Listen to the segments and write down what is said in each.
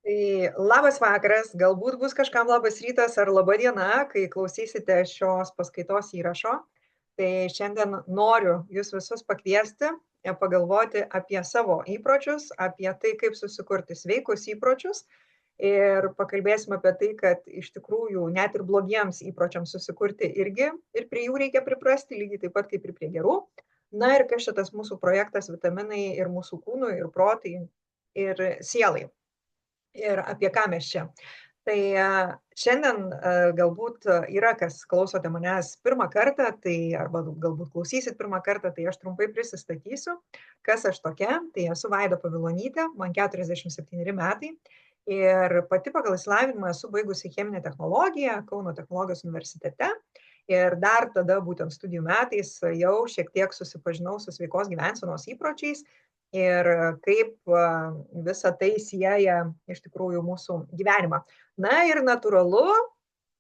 Tai labas vakaras, galbūt bus kažkam labas rytas ar laba diena, kai klausysite šios paskaitos įrašo. Tai šiandien noriu jūs visus pakviesti pagalvoti apie savo įpročius, apie tai, kaip susikurti sveikus įpročius. Ir pakalbėsime apie tai, kad iš tikrųjų net ir blogiems įpročiams susikurti irgi ir prie jų reikia priprasti, lygiai taip pat kaip ir prie gerų. Na ir kas šitas mūsų projektas vitaminai ir mūsų kūnui, ir protai, ir sielai. Ir apie ką mes čia. Tai šiandien galbūt yra, kas klausote manęs pirmą kartą, tai arba galbūt klausysit pirmą kartą, tai aš trumpai prisistatysiu, kas aš tokia. Tai esu Vaida Pavilonytė, man 47 metai ir pati pagal išsilavinimą esu baigusi cheminę technologiją Kauno technologijos universitete. Ir dar tada būtent studijų metais jau šiek tiek susipažinau su sveikos gyvensenos įpročiais ir kaip visa tai sieja iš tikrųjų mūsų gyvenimą. Na ir natūralu,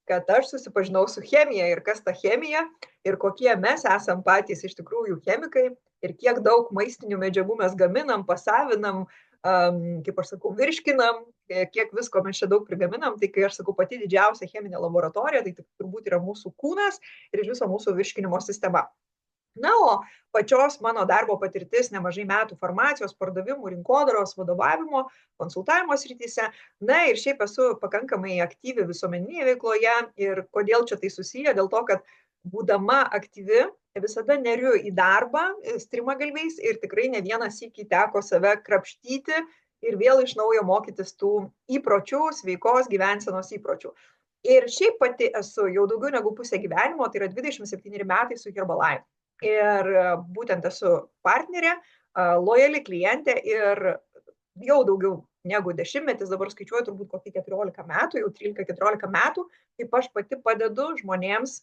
kad aš susipažinau su chemija ir kas ta chemija ir kokie mes esam patys iš tikrųjų chemikai ir kiek daug maistinių medžiagų mes gaminam, pasavinam, kaip aš sakau, virškinam, kiek visko mes čia daug prigaminam. Tai kai aš sakau pati didžiausia cheminė laboratorija, tai turbūt yra mūsų kūnas ir iš viso mūsų virškinimo sistema. Na, o pačios mano darbo patirtis nemažai metų farmacijos, pardavimų, rinkodaros, vadovavimo, konsultavimo srityse. Na ir šiaip esu pakankamai aktyvi visuomeninėje veikloje. Ir kodėl čia tai susiję? Dėl to, kad būdama aktyvi visada neriu į darbą strimagalviais ir tikrai ne vieną sykį teko save krapštyti ir vėl iš naujo mokytis tų įpročių, sveikos gyvensenos įpročių. Ir šiaip pati esu jau daugiau negu pusę gyvenimo, tai yra 27 metai su Herbalife. Ir būtent esu partnerė, lojali klientė ir jau daugiau negu dešimtmetis, dabar skaičiuoju turbūt kokį 14 metų, jau 13-14 metų, kaip aš pati padedu žmonėms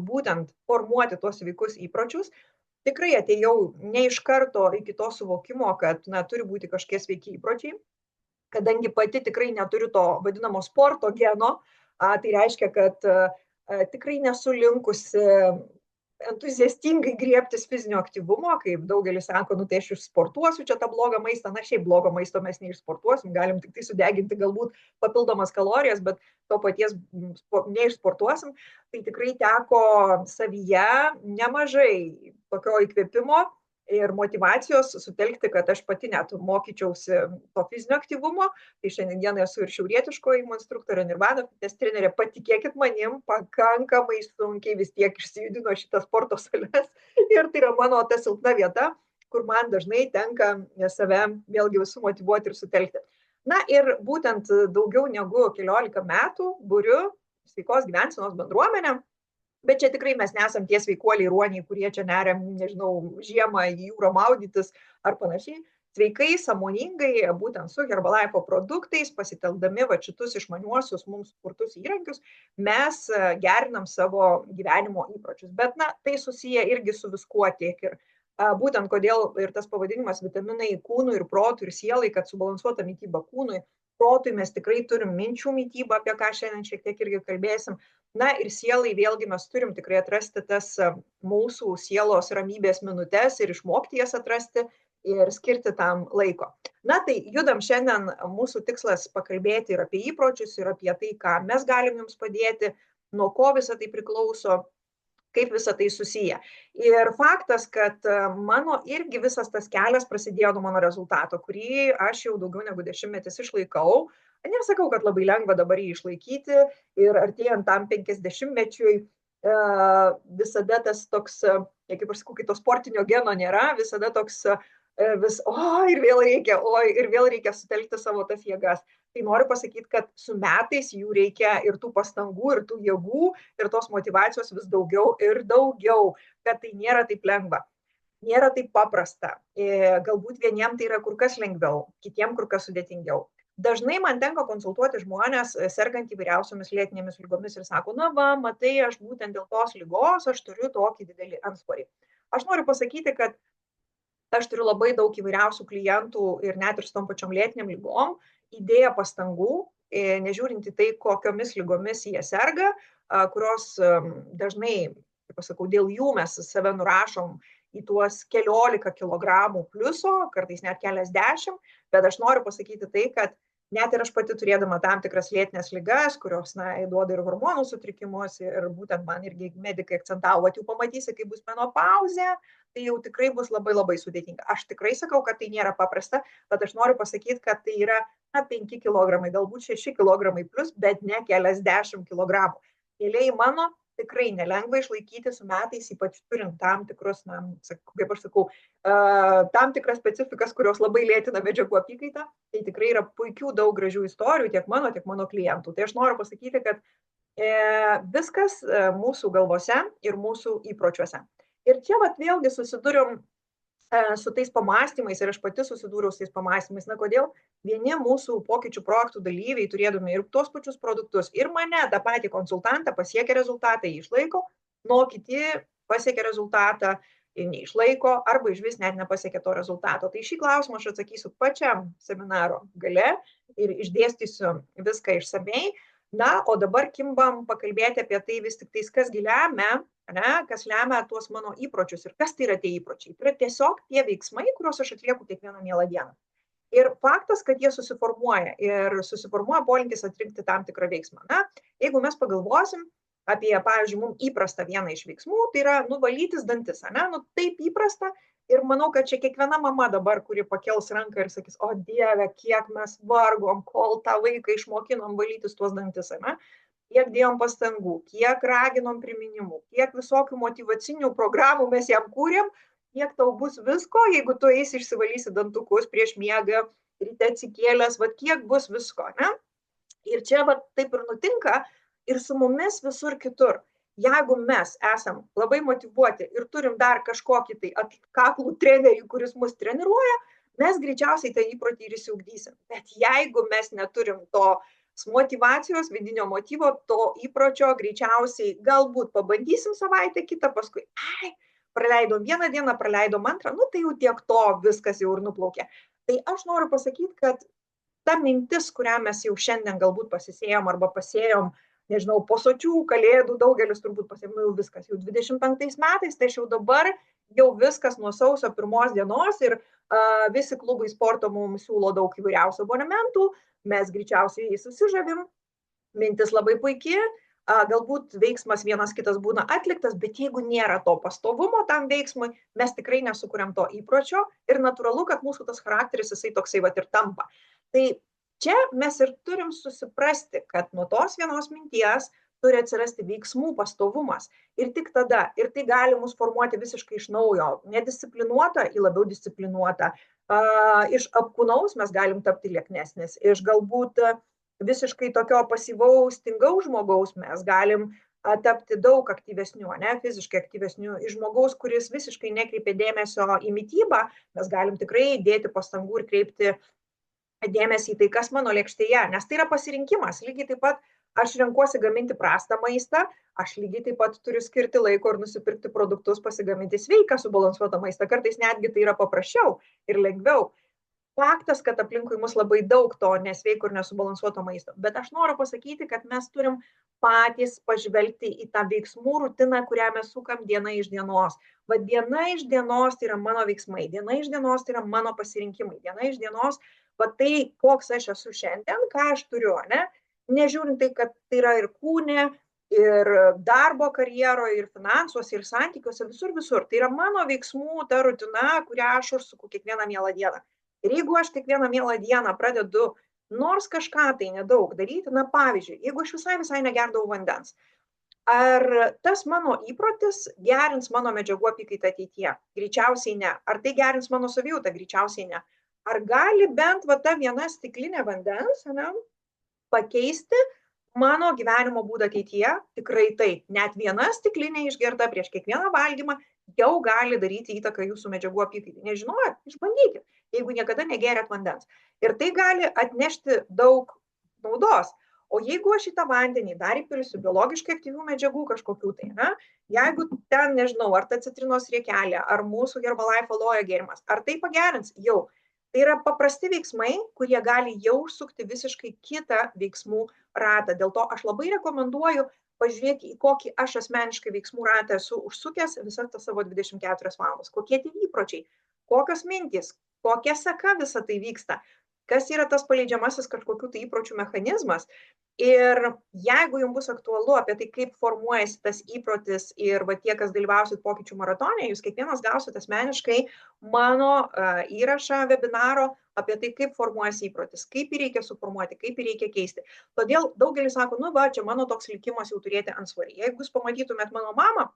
būtent formuoti tuos sveikus įpročius. Tikrai atėjau ne iš karto iki to suvokimo, kad turi būti kažkokie sveiki įpročiai, kadangi pati tikrai neturiu to vadinamo sporto geno, tai reiškia, kad tikrai nesu linkusi entuziastingai griebtis fizinio aktyvumo, kaip daugelis sako, tai aš išsportuosiu čia tą blogą maistą, šiaip blogo maisto mes neišsportuosim, galim tik tai sudeginti galbūt papildomas kalorijas, bet to paties neišsportuosim. Tai tikrai teko savyje nemažai tokio įkvėpimo ir motivacijos sutelkti, kad aš pati net mokyčiausi to fizinio aktyvumo. Tai šiandien esu ir šiaurietiško ėjimo instruktorė, Nirvana fitness trenerė. Patikėkit manim, pakankamai sunkiai vis tiek išsijudino šitą sporto sales. Ir tai yra mano ta silpna vieta, kur man dažnai tenka save vėlgi visų motyvuoti ir sutelkti. Na ir būtent daugiau negu 14 metų buriu sveikos gyvensenos bendruomenę. Bet čia tikrai mes nesam tie sveikuoliai ruoniai, kurie čia neriam, nežinau, žiemą į jūrą maudytis ar panašiai. Sveikai, sąmoningai, būtent su Herbalife produktais, pasitelkdami šitus išmaniuosius mums sukurtus įrankius, mes gerinam savo gyvenimo įpročius. Bet tai susiję irgi su viskuo tiek ir būtent kodėl ir tas pavadinimas vitaminai kūnui ir protui ir sielai, kad subalansuota mytyba kūnui. Protui mes tikrai turim minčių mytybą, apie ką šiandien šiek tiek irgi kalbėsim. Na ir sielai vėlgi mes turim tikrai atrasti tas mūsų sielos ramybės minutes ir išmokti jas atrasti ir skirti tam laiko. Na tai judam šiandien, mūsų tikslas pakalbėti ir apie įpročius, ir apie tai, ką mes galim jums padėti, nuo ko visą tai priklauso, kaip visą tai susiję. Ir faktas, kad mano irgi visas tas kelias prasidėjo nuo mano rezultato, kurį aš jau daugiau negu 10 metus išlaikau. Nesakau, kad labai lengva dabar jį išlaikyti ir artėjant tam 50-mečiui visada tas toks, kaip aš sakau, kai to sportinio geno nėra, visada toks ir vėl reikia sutelkti savo tas jėgas. Tai noriu pasakyti, kad su metais jų reikia ir tų pastangų, ir tų jėgų, ir tos motivacijos vis daugiau ir daugiau, kad tai nėra taip lengva. Nėra taip paprasta. Galbūt vieniem tai yra kur kas lengviau, kitiem kur kas sudėtingiau. Dažnai man tenka konsultuoti žmonės, sergant įvairiausiomis lėtinėmis lygomis ir sako, matai, aš būtent dėl tos lygos, aš turiu tokį didelį antsvorį. Aš noriu pasakyti, kad aš turiu labai daug įvairiausių klientų ir net ir su tom pačiom lėtinėm lygom, įdėję pastangų, nežiūrint į tai, kokiomis lygomis jie serga, kurios dažnai, kaip aš sakau, dėl jų mes save nurašom į tuos 14 kilogramų pliuso, kartais net keliasdešimt, bet aš noriu pasakyti tai, kad Net ir aš pati turėdama tam tikras lėtines ligas, kurios, duoda ir hormonų sutrikimus, ir būtent man irgi medikai akcentavo, kad jau pamatysi, kai bus menopauzė, tai jau tikrai bus labai labai sudėtinga. Aš tikrai sakau, kad tai nėra paprasta, bet aš noriu pasakyti, kad tai yra 5 kilogramai, galbūt 6 kilogramai plus, bet ne keliasdešimt kilogramų. Keliai mano tikrai nelengva išlaikyti su metais, ypač turint tam tikrus, kaip aš sakau, tam tikras specifikas, kurios labai lėtina medžiagų apykaitą. Tai tikrai yra puikių daug gražių istorijų tiek mano klientų. Tai aš noriu pasakyti, kad viskas mūsų galvose ir mūsų įpročiuose. Ir čia vėlgi susidūrium su tais pamastymais, ir aš pati susidūriau su tais pamastymais, kodėl vieni mūsų pokyčių projektų dalyviai, turėdami ir tos pačius produktus, ir mane, tą patį konsultantą, pasiekia rezultatą, jį išlaiko, nuo kiti pasiekia rezultatą, neišlaiko, arba iš vis net nepasiekia to rezultato. Tai šį klausimą aš atsakysiu pačiam seminaro gale ir išdėstysiu viską išsamei. O dabar kimbam pakalbėti apie tai vis tik tais, kasgi lemia, kas lemia tuos mano įpročius ir kas tai yra tie įpročiai. Tai yra tiesiog tie veiksmai, kuriuos aš atlieku kiekvieną mielą dieną. Ir faktas, kad jie susiformuoja ir susiformuoja polinkis atrinkti tam tikrą veiksmą. Jeigu mes pagalvosim apie, pavyzdžiui, mums įprastą vieną iš veiksmų, tai yra valytis dantis, taip įprasta. Ir manau, kad čia kiekviena mama dabar, kuri pakels ranką ir sakys, o Dieve, kiek mes vargom, kol tą vaiką išmokinom valytis tuos dantis, kiek dėjom pastangų, kiek raginom priminimų, kiek visokių motyvacinių programų mes jam kūrėm, kiek tau bus visko, jeigu tu eisi išsivalysi dantukus prieš miegą, ryte atsikėlęs, kiek bus visko, Ir čia taip ir nutinka ir su mumis visur kitur. Jeigu mes esam labai motyvuoti ir turim dar kažkokį tai atkaklų trenerį, kuris mus treniruoja, mes greičiausiai tą įprotį ir įsiugdysim. Bet jeigu mes neturim tos motyvacijos, vidinio motyvo, to įpročio, greičiausiai galbūt pabandysim savaitę kitą, paskui, praleidom vieną dieną, praleidom antrą, tai jau tiek to, viskas jau ir nuplaukė. Tai aš noriu pasakyti, kad ta mintis, kurią mes jau šiandien galbūt pasisėjom arba pasėjom, nežinau, po sočių kalėdų, daugelis turbūt pasėjom, jau viskas, jau 25 metais, tai aš jau dabar jau viskas nuo sausio 1 dienos ir visi klubai sporto mums siūlo daug įvairiausių abonementų, mes greičiausiai jį susižavim, mintis labai puikiai, galbūt veiksmas vienas kitas būna atliktas, bet jeigu nėra to pastovumo tam veiksmui, mes tikrai nesukuriam to įpročio ir natūralu, kad mūsų tas charakteris jisai toksai ir tampa. Tai čia mes ir turim susiprasti, kad nuo tos vienos minties turi atsirasti veiksmų pastovumas. Ir tik tada, ir tai gali mus formuoti visiškai iš naujo, nedisciplinuotą į labiau disciplinuotą. Iš apkūnaus mes galim tapti lieknesnis, iš galbūt visiškai tokio pasyvaus, tingaus žmogaus mes galim tapti daug aktyvesnių, fiziškai aktyvesnių. Iš žmogaus, kuris visiškai nekreipia dėmesio į mitybą, mes galim tikrai dėti pastangų ir kreipti dėmesį į tai, kas mano lėkštėje, nes tai yra pasirinkimas. Lygiai taip pat aš renkuosi gaminti prastą maistą, aš lygiai taip pat turiu skirti laiko ir nusipirkti produktus, pasigaminti sveiką, subalansuotą maistą. Kartais netgi tai yra paprasčiau ir lengviau. Faktas, kad aplinkui mus labai daug to nesveiko ir nesubalansuoto maisto. Bet aš noriu pasakyti, kad mes turim patys pažvelgti į tą veiksmų rutiną, kurią mes sukam diena iš dienos. Diena iš dienos tai yra mano veiksmai, diena iš dienos tai yra mano pasirinkimai, diena iš dienos tai, koks aš esu šiandien, ką aš turiu, nežiūrint tai, kad tai yra ir kūne, ir darbo karjeroje, ir finansuose, ir santykiuose, visur. Tai yra mano veiksmų, ta rutina, kurią aš užsuku kiekvieną mielą dieną. Ir jeigu aš kiekvieną mielą dieną pradedu nors kažką tai nedaug daryti, pavyzdžiui, jeigu aš visai negerdavau vandens, ar tas mano įprotis gerins mano medžiagų apykaitą ateityje? Greičiausiai ne. Ar tai gerins mano savijautą? Greičiausiai ne. Ar gali bent ta viena stiklinė vandens pakeisti mano gyvenimo būdą ateityje? Tikrai taip. Net viena stiklinė išgerta prieš kiekvieną valgymą jau gali daryti įtaką jūsų medžiagų apykaitai. Nežinojot? Išbandykit, jeigu niekada negerėt vandens. Ir tai gali atnešti daug naudos. O jeigu aš į tą vandenį dar įpilsiu biologiškai aktyvių medžiagų kažkokių tai, jeigu ten, nežinau, ar ta citrinos riekelė, ar mūsų Herbalife aloe gėrimas, ar tai pagerins? Jau. Tai yra paprasti veiksmai, kurie gali jau užsukti visiškai kitą veiksmų ratą. Dėl to aš labai rekomenduoju pažiūrėti, į kokį aš asmeniškai veiksmų ratą esu užsukęs visas tas savo 24 valandas. Kokie tie įpročiai, kokios mintys, kokia seka visa tai vyksta, kas yra tas paleidžiamasis kažkokių tai įpročių mechanizmas. Ir jeigu jums bus aktualu apie tai, kaip formuojasi tas įprotis ir va tie, kas dalyvausit pokyčių maratone, jūs kiekvienas gausit asmeniškai mano įrašą webinaro apie tai, kaip formuojasi įprotis, kaip jį reikia suformuoti, kaip jį reikia keisti. Todėl daugelis sako, nu va, čia mano toks likimas jau turėti antsvorį. Jeigu jūs pamatytumėt mano mamą,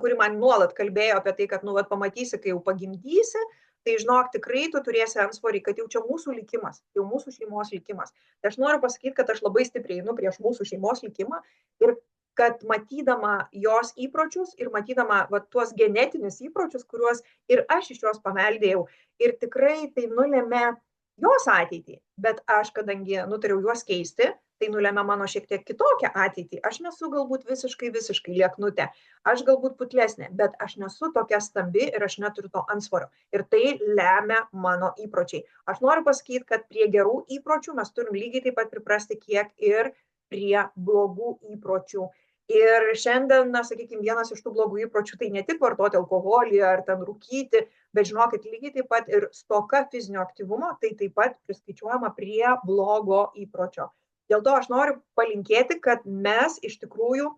kuri man nuolat kalbėjo apie tai, kad, nu, va, pamatysi, kai jau pagimdysi, tai žinok, tikrai tu turėsi antsvorį, kad jau čia mūsų likimas, jau mūsų šeimos likimas. Tai aš noriu pasakyti, kad aš labai stipriai einu prieš mūsų šeimos likimą ir kad matydama jos įpročius ir matydama va, tuos genetinius įpročius, kuriuos ir aš iš jos paveldėjau, ir tikrai tai nulėmė jos ateitį, bet aš, kadangi nutariau juos keisti, tai nulėmė mano šiek tiek kitokią ateitį. Aš nesu galbūt visiškai lieknutė, aš galbūt putlesnė, bet aš nesu tokia stambi ir aš neturiu to antsvorio. Ir tai lemia mano įpročiai. Aš noriu pasakyti, kad prie gerų įpročių mes turim lygiai taip pat priprasti, kiek ir prie blogų įpročių. Ir šiandien, na, sakykime, vienas iš tų blogų įpročių tai ne tik vartoti alkoholį ar ten rūkyti, bet žinokit, lygiai taip pat ir stoka fizinio aktyvumo, tai taip pat priskaičiuojama prie blogo įpročio. Dėl to aš noriu palinkėti, kad mes iš tikrųjų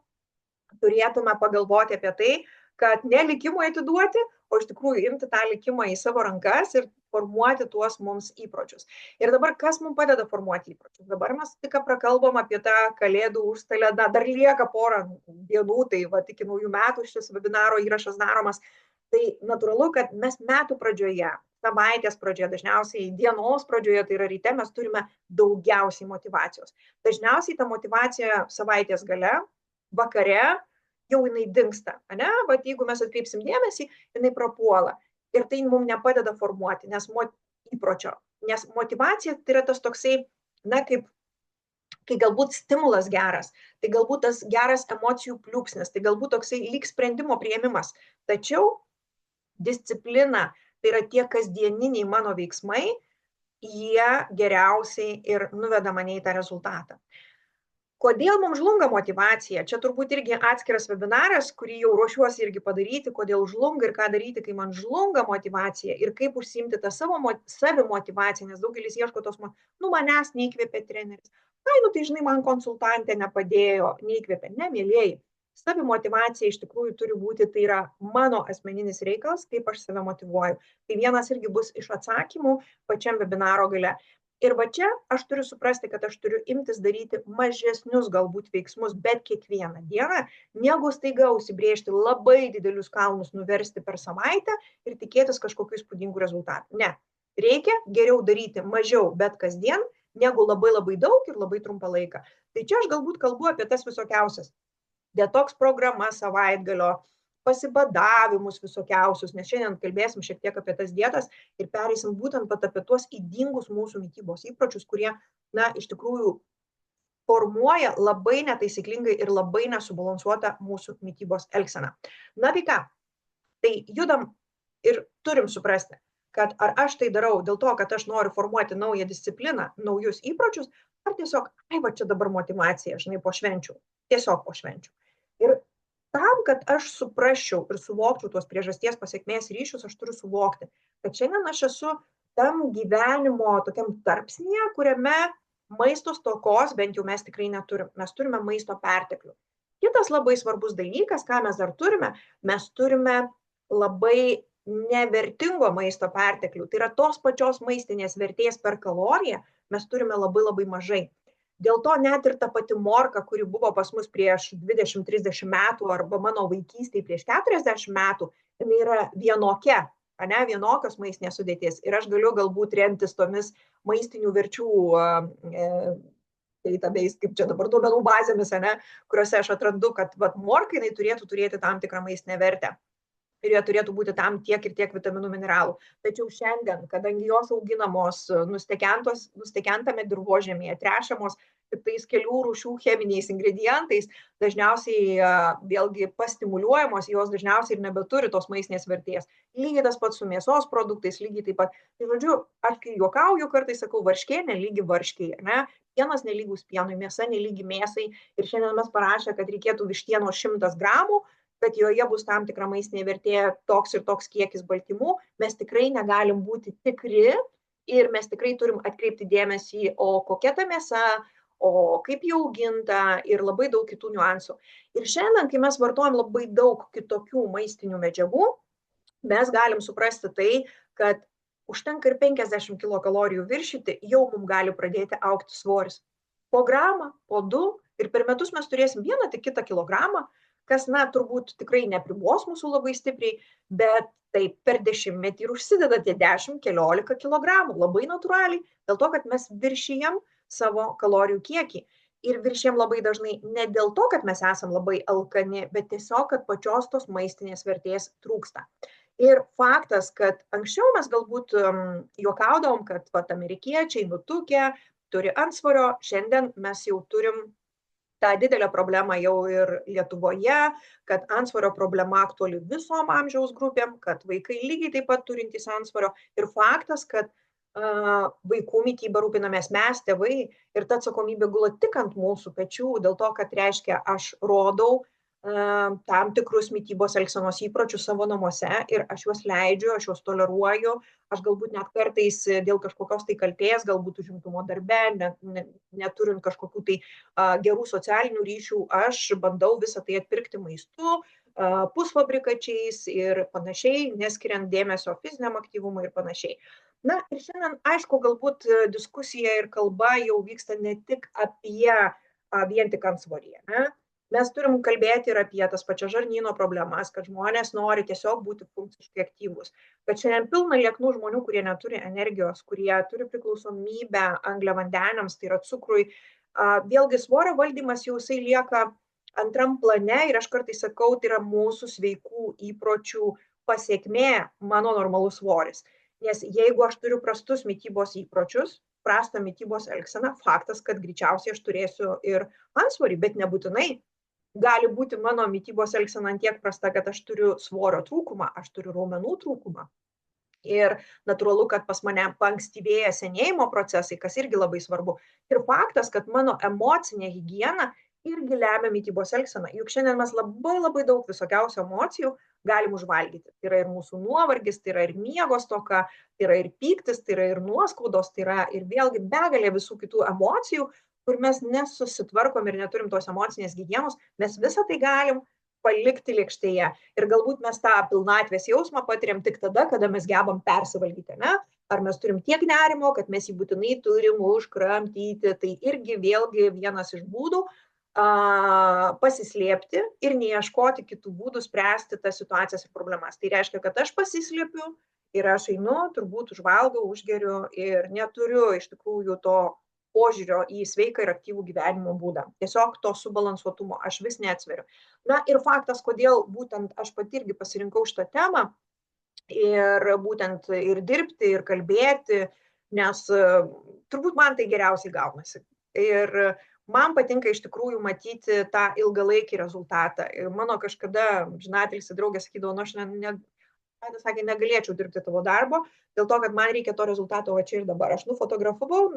turėtume pagalvoti apie tai, kad ne likimui atiduoti, o iš tikrųjų imti tą likimą į savo rankas ir formuoti tuos mums įpročius. Ir dabar kas mums padeda formuoti įpročius? Dabar mes tik prakalbom apie tą kalėdų užstalę, dar lieka porą dienų, tai va, iki naujų metų šis webinaro įrašas daromas. Tai natūralu, kad mes metų pradžioje, savaitės pradžioje, dažniausiai dienos pradžioje, tai yra ryte, mes turime daugiausiai motyvacijos. Dažniausiai ta motyvacija savaitės gale, vakare, jau jinai dingsta, ane? Bet jeigu mes atkreipsim dėmesį, jinai prapuola. Ir tai mums nepadeda formuoti, nes įpročio. Nes motyvacija tai yra tas toksai, na, kaip, kai galbūt stimulas geras, tai galbūt tas geras emocijų pliūpsnis, tai galbūt toksai lyg sprendimo priėmimas. Tačiau disciplina, tai yra tie kasdieniniai mano veiksmai, jie geriausiai ir nuveda mane į tą rezultatą. Kodėl mums žlunga motyvacija? Čia turbūt irgi atskiras webinaras, kurį jau ruošiuosi irgi padaryti, kodėl žlunga ir ką daryti, kai man žlunga motyvacija ir kaip užsiimti tą savo savimotyvaciją, nes daugelis ieško tos, nu, manęs neįkvėpė treneris. Ai, nu, tai žinai, man konsultantė nepadėjo, neįkvėpė. Ne, mėlėjai, savimotyvacija iš tikrųjų turi būti, tai yra mano asmeninis reikalas, kaip aš save motyvuoju. Tai vienas irgi bus iš atsakymų pačiam webinaro gale. Ir va čia aš turiu suprasti, kad aš turiu imtis daryti mažesnius galbūt veiksmus, bet kiekvieną dieną, negu staiga užsibrėžti labai didelius kalnus nuversti per savaitę ir tikėtis kažkokių įspūdingų rezultatų. Ne, reikia geriau daryti mažiau, bet kasdien, negu labai daug ir labai trumpą laiką. Tai čia aš galbūt kalbu apie tas visokiausias detoks programas savaitgalio, pasibadavimus visokiausius, nes šiandien kalbėsim šiek tiek apie tas dietas ir pereisim būtent apie tuos ydingus mūsų mitybos įpročius, kurie, na, iš tikrųjų formuoja labai netaisyklingai ir labai nesubalansuotą mūsų mitybos elgseną. Na tai ką, tai judam ir turim suprasti, kad ar aš tai darau dėl to, kad aš noriu formuoti naują discipliną, naujus įpročius, ar tiesiog, ai va čia dabar motyvacija, žinai, po švenčių, tiesiog po švenčių. Ir tam, kad aš suprasčiau ir suvokčiau tuos priežasties pasekmės ryšius, aš turiu suvokti, kad šiandien aš esu tam gyvenimo tokiam tarpsnyje, kuriame maisto stokos bent jau mes tikrai neturim. Mes turime maisto perteklių. Kitas labai svarbus dalykas, ką mes dar turime, mes turime labai nevertingo maisto perteklių. Tai yra tos pačios maistinės vertės per kaloriją, mes turime labai mažai. Dėl to net ir ta pati morka, kuri buvo pas mus prieš 20-30 metų arba mano vaikystėje prieš 40 metų, jinai yra vienokia, ane, vienokios maistinės sudėties. Ir aš galiu galbūt remtis tomis maistinių verčių, kaip čia dabar duomenų bazėmis, ane, kuriuose aš atrandu, kad vat, morka jinai turėtų turėti tam tikrą maistinę vertę. Ir jie turėtų būti tam tiek ir tiek vitaminų, mineralų. Tačiau šiandien, kadangi jos auginamos nustekentame dirvožemyje, tręšiamos tais kelių rūšių cheminiais ingredientais, dažniausiai vėlgi pastimuliuojamos, jos dažniausiai ir nebeturi tos maistinės vertės. Lygiai tas pats su mėsos produktais, lygiai taip pat. Tai žodžiu, aš kai juokauju, kartais sakau, varškė nelygi varškiai, ne? Pienas nelygus pienui, mėsa nelygi mėsai. Ir šiandien mes parašė, kad reikėtų vištienos 100 gramų, kad joje bus tam tikra maistinė vertė, toks ir toks kiekis baltymų, mes tikrai negalim būti tikri, Ir mes tikrai turim atkreipti dėmesį, o kokia ta mėsa, o kaip jau auginta ir labai daug kitų niuansų. Ir šiandien, kai mes vartojam labai daug kitokių maistinių medžiagų, mes galim suprasti tai, kad užtenka ir 50 kilokalorijų viršyti, jau mums gali pradėti augti svoris. Po gramą, po 2 ir per metus mes turėsim vieną tik kitą kilogramą, kas, na, turbūt tikrai nepribos mūsų labai stipriai, bet taip per dešimtmetį ir užsideda tie 10-15 kilogramų, labai natūraliai, dėl to, kad mes viršijam savo kalorijų kiekį. Ir viršijam labai dažnai ne dėl to, kad mes esam labai alkani, bet tiesiog, kad pačios tos maistinės vertės trūksta. Ir faktas, kad anksčiau mes galbūt juokaudavom, kad vat, amerikiečiai nutukę, turi antsvorio, šiandien mes jau turim tą didelę problemą jau ir Lietuvoje, kad antsvorio problema aktuali visom amžiaus grupėm, kad vaikai lygiai taip pat turintys antsvorio. Ir faktas, kad vaikų mitybą rūpinamės mes, tėvai, ir ta atsakomybė gula tik ant mūsų pečių, dėl to, kad reiškia, aš rodau tam tikrus mitybos elgsenos įpročius savo namuose ir aš juos leidžiu, aš juos toleruoju, aš galbūt net kartais dėl kažkokios tai kaltės, galbūt užimtumo darbe, neturint kažkokių tai gerų socialinių ryšių, aš bandau visą tai atpirkti maistu, pusfabrikačiais ir panašiai, neskiriant dėmesio fiziniam aktyvumui ir panašiai. Na ir šiandien, aišku, galbūt diskusija ir kalba jau vyksta ne tik apie vien tik antsvorį, ne? Mes turim kalbėti ir apie tas pačias žarnyno problemas, kad žmonės nori tiesiog būti funkciškai aktyvūs. Kad šiandien pilna lieknų žmonių, kurie neturi energijos, kurie turi priklausomybę angliavandeniams, tai yra cukrui. Vėlgi svorio valdymas jau jisai lieka antram plane ir aš kartais sakau, tai yra mūsų sveikų įpročių pasiekmė mano normalus svoris. Nes jeigu aš turiu prastus mitybos įpročius, prastą mitybos elgseną, faktas, kad greičiausiai aš turėsiu ir antsvorį, bet nebūtinai. Gali būti mano mitybos elgsena tiek prasta, kad aš turiu svorio trūkumą, aš turiu raumenų trūkumą. Ir natūralu, kad pas mane paankstyvėja senėjimo procesai, kas irgi labai svarbu. Ir faktas, kad mano emocinė higiena irgi lemia mitybos elgseną. Juk šiandien mes labai daug visokiausių emocijų galim užvalgyti. Tai yra ir mūsų nuovargis, tai yra ir miego stoka, tai yra ir pyktis, tai yra ir nuoskaudos, tai yra ir vėlgi begalė visų kitų emocijų, kur mes nesusitvarkom ir neturim tos emocinės higienos, mes visą tai galim palikti lėkštėje. Ir galbūt mes tą pilnatvės jausmą patiriam tik tada, kada mes gebam persivalgyti, ne? Ar mes turim tiek nerimo, kad mes jį būtinai turim užkramtyti. Tai irgi vėlgi vienas iš būdų pasislėpti ir neieškoti kitų būdų spręsti tas situacijas ir problemas. Tai reiškia, kad aš pasislėpiu ir aš einu, turbūt užvalgau, užgeriu ir neturiu iš tikrųjų to požiūrio į sveiką ir aktyvų gyvenimo būdą. Tiesiog to subalansuotumo aš vis neatsveriu. Na ir faktas, kodėl būtent aš pati irgi pasirinkau šitą temą ir būtent ir dirbti, ir kalbėti, nes turbūt man tai geriausiai gaunasi. Ir man patinka iš tikrųjų matyti tą ilgalaikį rezultatą. Ir mano kažkada žinatilsį draugė sakydavo, nu aš sakė, negalėčiau dirbti tavo darbo, dėl to, kad man reikia to rezultato va čia ir dabar. Aš nufotografavau,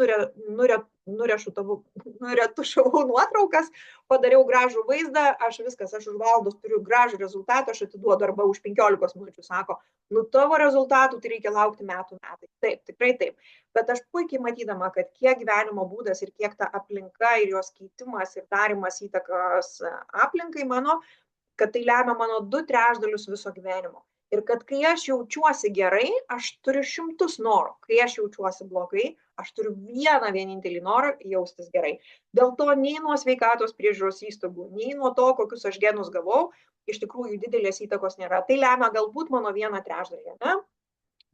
nuretušavau nuotraukas, padariau gražų vaizdą, aš už valandos turiu gražų rezultatą, aš atiduodu arba už 15 minučių, sako, nu tavo rezultatų tai reikia laukti metai. Taip, tikrai taip. Bet aš puikiai matydama, kad kiek gyvenimo būdas ir kiek ta aplinka ir jos keitimas ir darimas įtakos aplinkai mano, kad tai lemia mano 2/3 viso gyvenimo. Ir kad kai aš jaučiuosi gerai, aš turiu 100 norų. Kai aš jaučiuosi blogai, aš turiu vienintelį norą jaustis gerai. Dėl to nei nuo sveikatos priežiūros įstaigų, nei nuo to, kokius aš genus gavau, iš tikrųjų didelės įtakos nėra. Tai lemia galbūt mano 1/3, ne?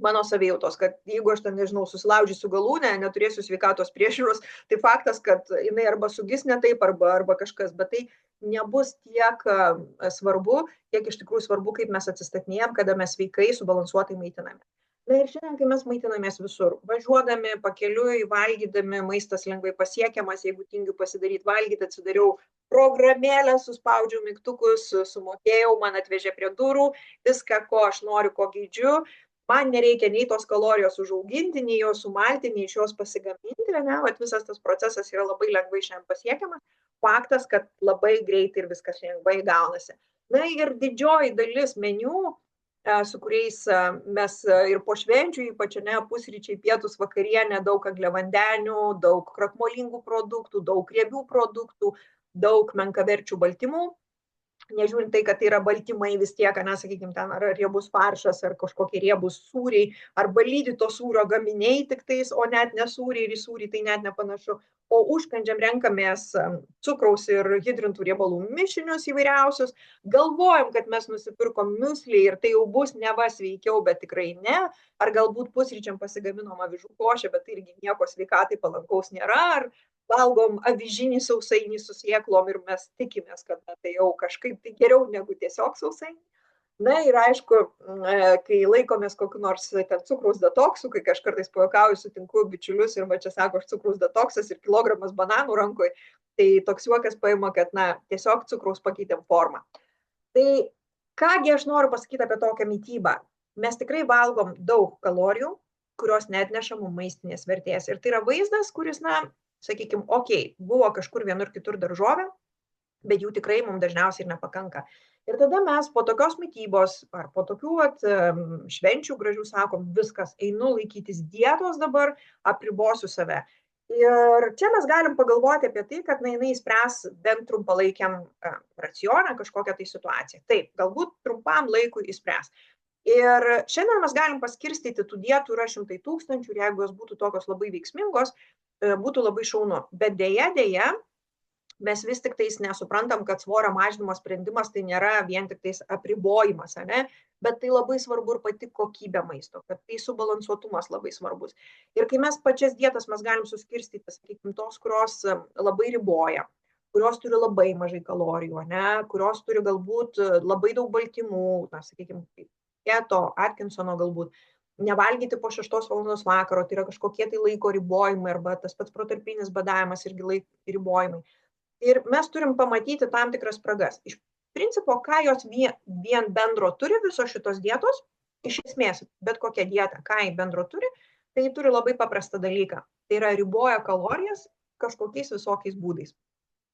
Mano savijautos, kad jeigu aš ten, nežinau, susilaužysiu galūnę, neturėsiu sveikatos priežiūros, tai faktas, kad jinai arba sugis ne taip, arba kažkas, bet tai nebus tiek svarbu, kiek iš tikrųjų svarbu, kaip mes atsistatinėjom, kada mes sveikai, subalansuotai maitiname. Na ir šiandien, kai mes maitinamės visur, važiuodami, pakeliui, valgydami, maistas lengvai pasiekiamas, jeigu tingiu pasidaryti valgyti, atsidariau programėlę, suspaudžiau mygtukus, sumokėjau, man atvežė prie durų, viską, ko aš noriu, ko geidžiu. Man nereikia nei tos kalorijos užauginti, nei jos sumalti, nei iš jos pasigaminti, ne? Vat visas tas procesas yra labai lengvai šiandien pasiekiamas. Faktas, kad labai greitai ir viskas lengvai gaunasi. Na ir didžioji dalis meniu su kuriais mes ir po švenčių, ypač pusryčiai, pietus, vakarienė, daug angliavandenių, daug krakmolingų produktų, daug riebių produktų, daug menkaverčių baltymų. Nežiūrint tai, kad tai yra baltymai vis tiek, sakykime, ten ar riebus faršas, ar kažkokie riebus sūriai, arba lydyto sūrio gaminiai tik tais, o net nesūriai ir į sūrį tai net nepanašu. O užkandžiam renkamės cukraus ir hidrintų riebalų mišinius įvairiausius. Galvojam, kad mes nusipirkom miuslį ir tai jau bus neva sveikiau, bet tikrai ne. Ar galbūt pusryčiam pasigaminom avižų košę, bet tai irgi nieko sveikatai palankaus nėra. Ar valgom avižinį sausainį su sėklom ir mes tikimės, kad tai jau kažkaip tai geriau negu tiesiog sausainį. Na ir aišku, kai laikomės kokiu nors ten cukraus detoksu, kai kažkartais pajuokauju, sutinku bičiulius ir va čia sako, aš cukraus detoksas ir kilogramas bananų rankoje, tai toks juokas paima, kad tiesiog cukraus pakeitėm formą. Tai kągi aš noriu pasakyti apie tokią mytybą. Mes tikrai valgom daug kalorijų, kurios neatneša mums maistinės vertės. Ir tai yra vaizdas, kuris, sakykime, buvo kažkur vienur kitur daržovė, bet jų tikrai mums dažniausiai ir nepakanka. Ir tada mes po tokios mytybos ar po tokių švenčių gražių sakom, viskas, einu laikytis dietos dabar, apribosiu save. Ir čia mes galim pagalvoti apie tai, kad jinai spręs bent trumpalaikiam racione kažkokią tai situaciją. Taip, galbūt trumpam laikui įspręs. Ir šiandien mes galim paskirstyti tų dietų yra 100 000 ir jeigu jos būtų tokios labai veiksmingos, būtų labai šaunu. Bet dėja, mes vis tik tais nesuprantam, kad svorio mažinimo sprendimas tai nėra vien tik tais apribojimas, bet tai labai svarbu ir pati kokybė maisto, kad tai subalansuotumas labai svarbus. Ir kai mes pačias dietas mes galim suskirstyti, sakykime, tos, kurios labai riboja, kurios turi labai mažai kalorijų, kurios turi galbūt labai daug baltymų, sakykime, keto, Atkinsono galbūt, nevalgyti po 6 valandos vakaro, tai yra kažkokie tai laiko ribojimai arba tas pats protarpinis badavimas irgi laiko ribojimai. Ir mes turim pamatyti tam tikras spragas. Iš principo, ką jos vien bendro turi visos šitos dietos, iš esmės, bet kokia dieta, ką jį bendro turi, tai turi labai paprastą dalyką. Tai yra riboja kalorijas kažkokiais visokiais būdais.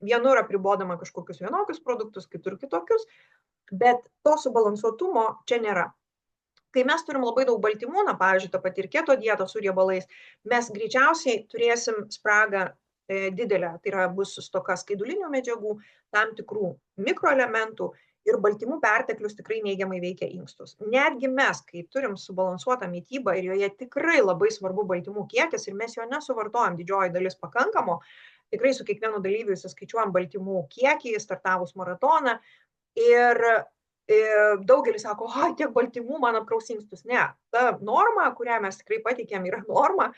Vienur apribodama kažkokius vienokius produktus, kitur kitokius, bet to subalansuotumo čia nėra. Kai mes turim labai daug baltymų, pavyzdžiui, ta pati ir keto dieta su riebalais, mes greičiausiai turėsim spragą didelė, tai yra bus stoka skaidulinių medžiagų, tam tikrų mikroelementų ir baltymų perteklius tikrai neigiamai veikia inkstus. Netgi mes, kai turim subalansuotą mytybą ir joje tikrai labai svarbu baltymų kiekis ir mes jo nesuvartojam didžioji dalis pakankamo, tikrai su kiekvienu dalyviu įsiskaičiuojam baltymų kiekį, startavus maratoną ir daugelis sako, tiek baltymų man apkraus inkstus. Ne, ta norma, kurią mes tikrai pateikėm, yra norma.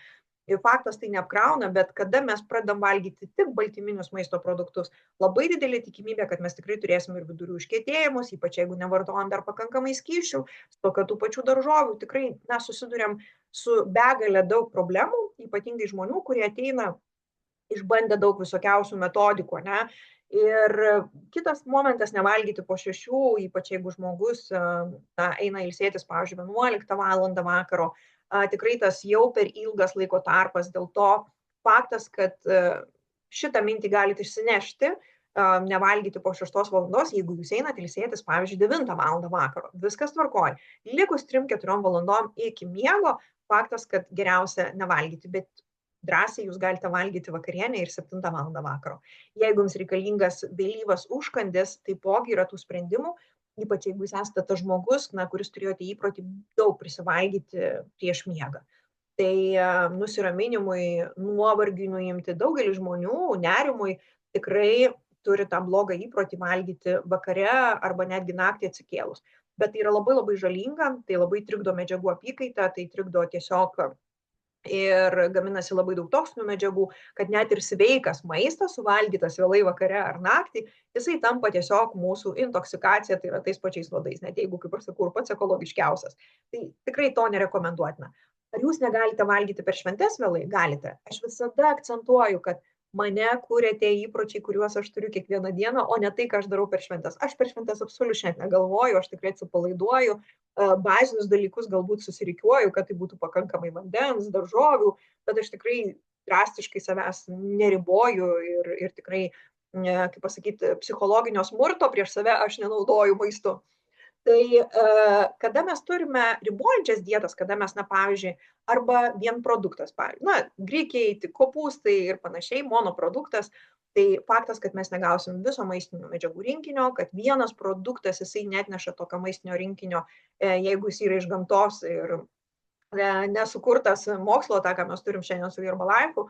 Ir faktas tai neapkrauna, bet kada mes pradedam valgyti tik baltyminius maisto produktus, labai didelė tikimybė, kad mes tikrai turėsim ir vidurių užkietėjimus, ypač jeigu nevartojam dar pakankamai skysčių, stoka tų pačių daržovių, tikrai susiduriam su begalė daug problemų, ypatingai žmonių, kurie ateina išbandę daug visokiausių metodikų, Ir kitas momentas nevalgyti po 6, ypač jeigu žmogus eina ilsėtis, pavyzdžiui, 11 valandą vakaro, tikrai tas jau per ilgas laiko tarpas, dėl to faktas, kad šitą mintį galite išsinešti, nevalgyti po 6 valandos, jeigu jūs einate ilsėtis, pavyzdžiui, 9 valandą vakaro, viskas tvarkoj. Likus 3-4 valandom iki miego, faktas, kad geriausia nevalgyti, bet drąsiai jūs galite valgyti vakarienę ir 7 valandą vakaro. Jeigu jums reikalingas vėlyvas užkandis, taipogi yra tų sprendimų, ypač jeigu jūs esate tas žmogus, kuris turėjote įprotį daug prisivalgyti prieš miegą. Tai nusiraminimui, nuovargiui nuimti daugelį žmonių, nerimui tikrai turi tą blogą įprotį valgyti vakare arba netgi naktį atsikėlus. Bet tai yra labai labai žalinga, tai labai trikdo medžiagų apykaitą, tai trikdo tiesiog ir gaminasi labai daug toksinių medžiagų, kad net ir sveikas maistas suvalgytas vėlai vakare ar naktį, jisai tampa tiesiog mūsų intoksikacija, tai yra tais pačiais nuodais, net jeigu, kaip aš sakau, ir pats ekologiškiausias. Tai tikrai to nerekomenduotina. Ar jūs negalite valgyti per šventes vėlai? Galite. Aš visada akcentuoju, kad mane kuria tie įpročiai, kuriuos aš turiu kiekvieną dieną, o ne tai, ką aš darau per šventes. Aš per šventes absoliučiai negalvoju, aš tikrai atsipalaiduoju, bazinius dalykus galbūt susirikiuoju, kad tai būtų pakankamai vandens, daržovių, bet aš tikrai drastiškai savęs neriboju ir tikrai, kaip pasakyti, psichologinio smurto prieš save aš nenaudoju maistu. Tai kada mes turime ribojančias dietas, kada mes, na, pavyzdžiui, arba vien produktas, pavyzdžiui, na, grikiai, tik kopūstai ir panašiai, monoproduktas, tai faktas, kad mes negausim viso maistinių medžiagų rinkinio, kad vienas produktas jisai neatneša tokio maistinio rinkinio, jeigu jis yra iš gamtos ir nesukurtas mokslo, tą, ką mes turim šiandien su Herbalife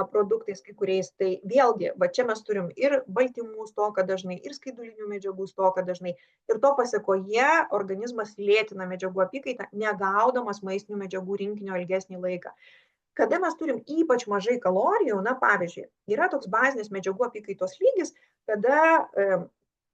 produktais kai kuriais. Tai vėlgi, va čia mes turim ir baltymų stoką dažnai, ir skaidulinių medžiagų stoką dažnai. Ir to pasekoje organizmas lėtina medžiagų apykaitą, negaudamas maistinių medžiagų rinkinio ilgesnį laiką. Kada mes turim ypač mažai kalorijų, na pavyzdžiui, yra toks bazinis medžiagų apykaitos lygis, kada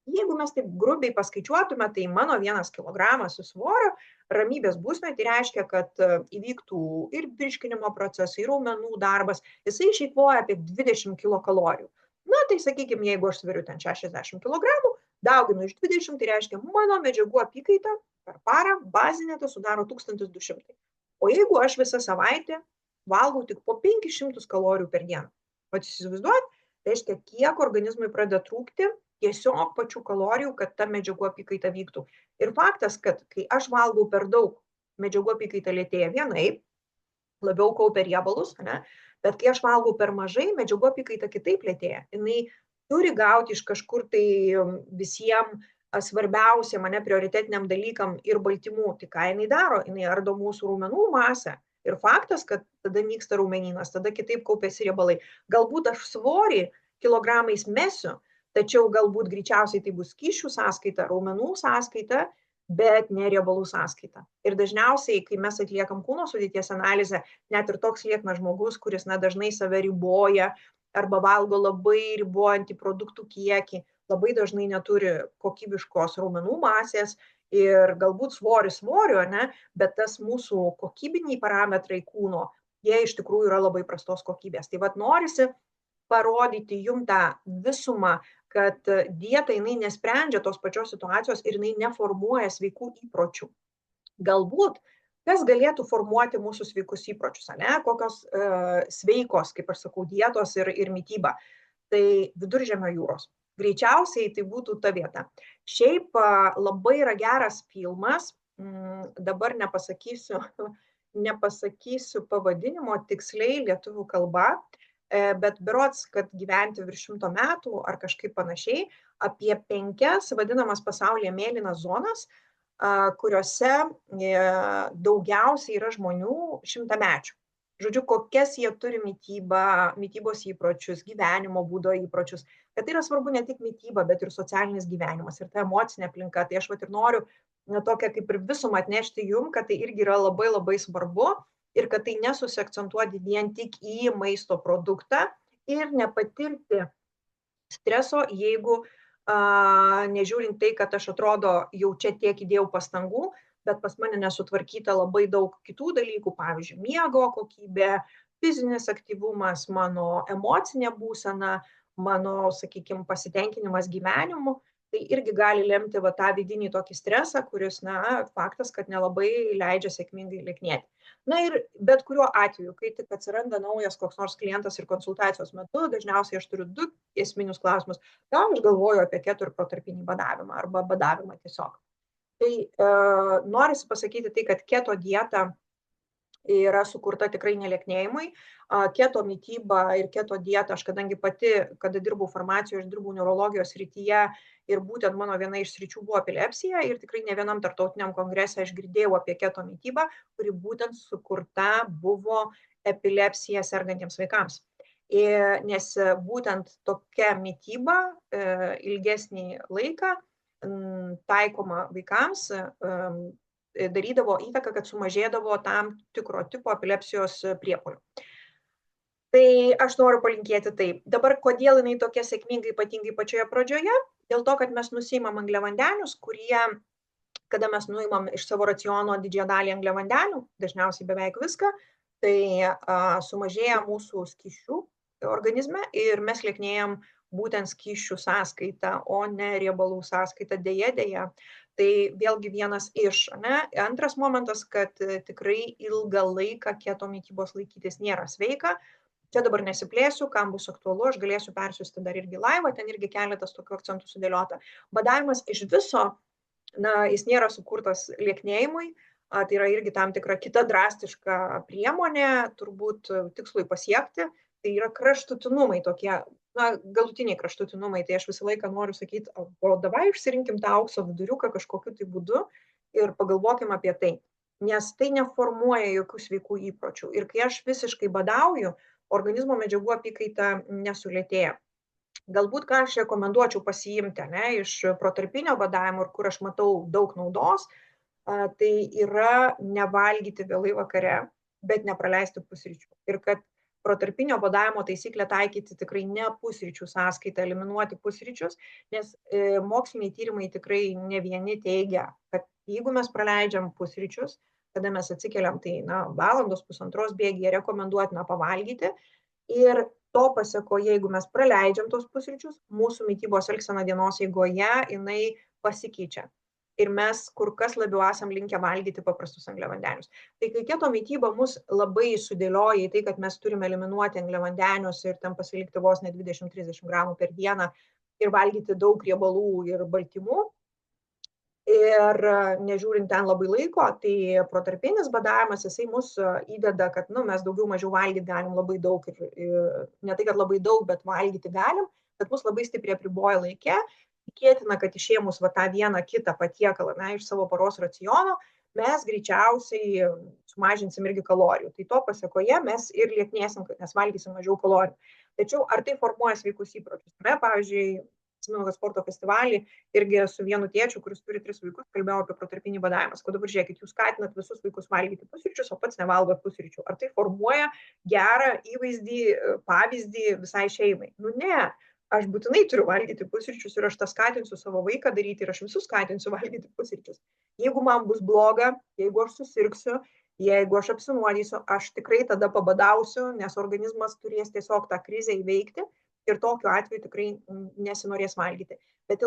jeigu mes taip grubiai paskaičiuotume, tai mano 1 kilogramas svorio ramybės būsenoje, tai reiškia, kad įvyktų ir virškinimo procesai, ir raumenų darbas, jisai išeikvoja apie 20 kilokalorijų. Na, tai sakykime, jeigu aš sveriu ten 60 kilogramų, dauginu iš 20, tai reiškia, mano medžiagų apykaita per parą bazinė tai sudaro 1200. O jeigu aš visą savaitę valgau tik po 500 kalorijų per dieną, pat įsivaizduojat, tai reiškia, kiek organizmui pradeda trūkti tiesiog pačių kalorijų, kad ta medžiagų apykaita vyktų. Ir faktas, kad kai aš valgau per daug, medžiagų apykaita lėtėja vienaip, labiau kaupia riebalus, ne? Bet kai aš valgau per mažai, medžiagų apykaita kitaip lėtėja. Jinai turi gauti iš kažkur tai visiems svarbiausiam, ne, prioritetiniam dalykam ir baltymų. Tai ką jinai daro? Jinai ardo mūsų raumenų masę. Ir faktas, kad tada nyksta raumenynas, tada kitaip kaupiasi riebalai. Galbūt aš svorį kilogramais mesiu, tačiau galbūt greičiausiai tai bus skysčių sąskaita, raumenų sąskaita, bet ne riebalų sąskaita. Ir dažniausiai, kai mes atliekam kūno sudėties analizę, net ir toks lieknas žmogus, kuris dažnai save riboja arba valgo labai ribojantį produktų kiekį, labai dažnai neturi kokybiškos raumenų masės ir galbūt svorio, ne, bet tas mūsų kokybiniai parametrai kūno, jie iš tikrųjų yra labai prastos kokybės. Tai vat norisi parodyti jum tą visumą, kad dieta jinai nesprendžia tos pačios situacijos ir jinai neformuoja sveikų įpročių. Galbūt, kas galėtų formuoti mūsų sveikus įpročius, ne? Kokios sveikos, kaip aš sakau, dietos ir mityba. Tai Viduržemio jūros. Greičiausiai tai būtų ta vieta. Šiaip labai yra geras filmas, dabar nepasakysiu pavadinimo tiksliai lietuvių kalba, bet berods, kad gyventi virš 100 metų ar kažkaip panašiai, apie 5 vadinamas pasaulyje mėlynas zonas, kuriuose daugiausiai yra žmonių 100-mečių. Žodžiu, kokias jie turi mitybos įpročius, gyvenimo būdo įpročius. Kad tai yra svarbu ne tik mityba, bet ir socialinis gyvenimas ir ta emocinė aplinka. Tai aš vat ir noriu tokią kaip ir visumą atnešti jum, kad tai irgi yra labai labai svarbu. Ir kad tai nesusiakcentuoti vien tik į maisto produktą ir nepatirti streso, jeigu nežiūrint tai, kad aš atrodo jau čia tiek įdėjau pastangų, bet pas mane nesutvarkyta labai daug kitų dalykų, pavyzdžiui, miego kokybė, fizinis aktyvumas, mano emocinė būsena, mano, sakykime, pasitenkinimas gyvenimu. Tai irgi gali lemti va tą vidinį tokį stresą, kuris, na, faktas, kad nelabai leidžia sėkmingai lieknėti. Na ir bet kuriuo atveju, kai tik atsiranda naujas koks nors klientas ir konsultacijos metu, dažniausiai aš turiu 2 esminius klausimus. Ką aš galvoju apie keto ir protarpinį badavimą arba badavimą tiesiog. Tai norisi pasakyti tai, kad keto dieta yra sukurta tikrai nelieknėjimui. Keto mityba ir keto dieta, aš kadangi pati, kada dirbau farmacijoje, aš dirbau neurologijos srityje ir būtent mano viena iš sričių buvo epilepsija ir tikrai ne vienam tarptautiniam kongrese aš girdėjau apie keto mitybą, kuri būtent sukurta buvo epilepsija sergantiems vaikams. Nes būtent tokia mityba ilgesnį laiką taikoma vaikams darydavo įtaką, kad sumažėdavo tam tikro tipo epilepsijos priepuolių. Tai aš noriu palinkėti taip. Dabar kodėl jinai tokia sėkminga, ypatingai pačioje pradžioje? Dėl to, kad mes nusiimam angliavandenius, kurie, kada mes nuimam iš savo raciono didžiąją dalį angliavandenių, dažniausiai beveik viską, tai sumažėja mūsų skysčių organizme ir mes lieknėjam būtent skysčių sąskaita, o ne riebalų sąskaita, deja. Tai vėlgi vienas iš, ne? Antras momentas, kad tikrai ilgą laiką keto mitybos laikytis nėra sveika. Čia dabar nesiplėsiu, kam bus aktualu, aš galėsiu persiųsti dar irgi laivą, ten irgi keletas tokių akcentų sudėliota. Badavimas iš viso jis nėra sukurtas lieknėjimui, tai yra irgi tam tikra kita drastiška priemonė, turbūt tikslui pasiekti, tai yra kraštutinumai tokie, galutiniai kraštutinumai, tai aš visą laiką noriu sakyti, o davai išsirinkim tą aukso viduriuką kažkokiu tai būdu ir pagalvokim apie tai, nes tai neformuoja jokių sveikų įpročių. Ir kai aš visiškai badauju, organizmo medžiagų apykaita nesulėtėja. Galbūt ką aš rekomenduočiau pasiimti iš protarpinio badavimo ir kur aš matau daug naudos, tai yra nevalgyti vėlai vakare, bet nepraleisti pusryčių. Ir kad protarpinio badavimo taisyklę taikyti tikrai ne pusryčių sąskaitą, eliminuoti pusryčius, nes moksliniai tyrimai tikrai ne vieni teigia, kad jeigu mes praleidžiam pusryčius, kada mes atsikeliam, tai valandos pusantros bėgyje rekomenduotina pavalgyti. Ir to pasekoje, jeigu mes praleidžiam tos pusryčius, mūsų mitybos elgsena dienos eigoje, jinai pasikeičia. Ir mes kur kas labiau esam linkę valgyti paprastus angliavandenius. Tai kai keto mityba mus labai sudėlioja į tai, kad mes turime eliminuoti angliavandenius ir ten pasilikti vos ne 20-30 gramų per dieną ir valgyti daug riebalų ir baltymų, ir nežiūrint ten labai laiko, tai protarpinis badavimas, jisai mus įdeda, kad mes daugiau mažiau valgyti galim labai daug ir ne tai, kad labai daug, bet valgyti galim, bet mus labai stipriai apriboja laike. Tikėtina, kad išėmus tą vieną kitą patiekalą iš savo paros raciono, mes greičiausiai sumažinsim irgi kalorijų. Tai to pasekoje mes ir lieknėsim, nes valgysim mažiau kalorijų. Tačiau ar tai formuoja sveikus įpročius? Pavyzdžiui, atsimenu, kad sporto festivalį irgi su vienu tėčiu, kuris turi 3 vaikus, kalbėjau apie protarpinį badavimą. Sakau, dabar žiūrėkit, jūs skatinat visus vaikus valgyti pusryčius, o pats nevalgot pusryčių. Ar tai formuoja gerą įvaizdį, pavyzdį visai šeimai? Ne, aš būtinai turiu valgyti pusryčius ir aš tą skatinsiu savo vaiką daryti ir aš visus skatinsiu valgyti pusryčius. Jeigu man bus bloga, jeigu aš susirgsiu, jeigu aš apsinuodysiu, aš tikrai tada pabadausiu, nes organizmas turės tiesiog tą krizę įveikti. Ir tokiu atveju tikrai nesinorės valgyti. Bet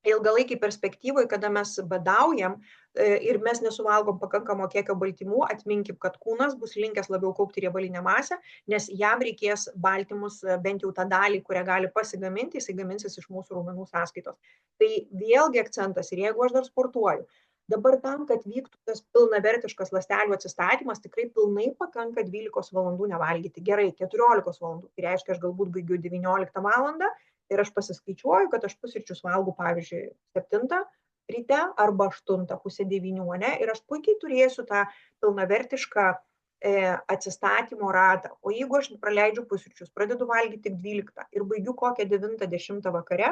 ilgalaikiai perspektyvoje, kada mes badaujam ir mes nesuvalgom pakankamo kiekio baltymų, atminkim, kad kūnas bus linkęs labiau kaupti riebalinę masę, nes jam reikės baltymus, bent jau tą dalį, kurią gali pasigaminti, jisai gaminsis iš mūsų raumenų sąskaitos. Tai vėlgi akcentas, ir jeigu aš dar sportuoju, dabar tam, kad vyktų tas pilnavertiškas ląstelių atsistatymas, tikrai pilnai pakanka 12 valandų nevalgyti. Gerai, 14 valandų. Tai reiškia, aš galbūt baigiu 19 valandą ir aš pasiskaičiuoju, kad aš pusryčius valgau, pavyzdžiui, 7 ryte arba 8, pusė 9, ir aš puikiai turėsiu tą pilnavertišką atsistatymo ratą. O jeigu aš praleidžiu pusryčius, pradedu valgyti tik 12 ir baigiu kokią 9-10 vakare,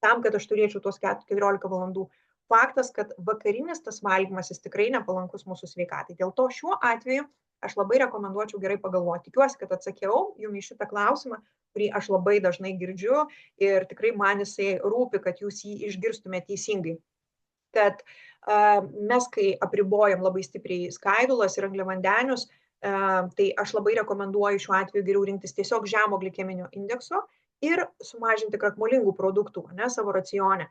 tam, kad aš turėčiau tos 14 valandų, faktas, kad vakarinis tas valgymas jis tikrai nepalankus mūsų sveikatai. Dėl to šiuo atveju aš labai rekomenduočiau gerai pagalvoti. Tikiuosi, kad atsakiau jums į šitą klausimą, kurį aš labai dažnai girdžiu ir tikrai man jisai rūpi, kad jūs jį išgirstumėte teisingai. Kad mes, kai apribojam labai stipriai skaidulas ir angliavandenius, tai aš labai rekomenduoju šiuo atveju geriau rinktis tiesiog žemo glikeminio indekso ir sumažinti krakmolingų produktų savo racione.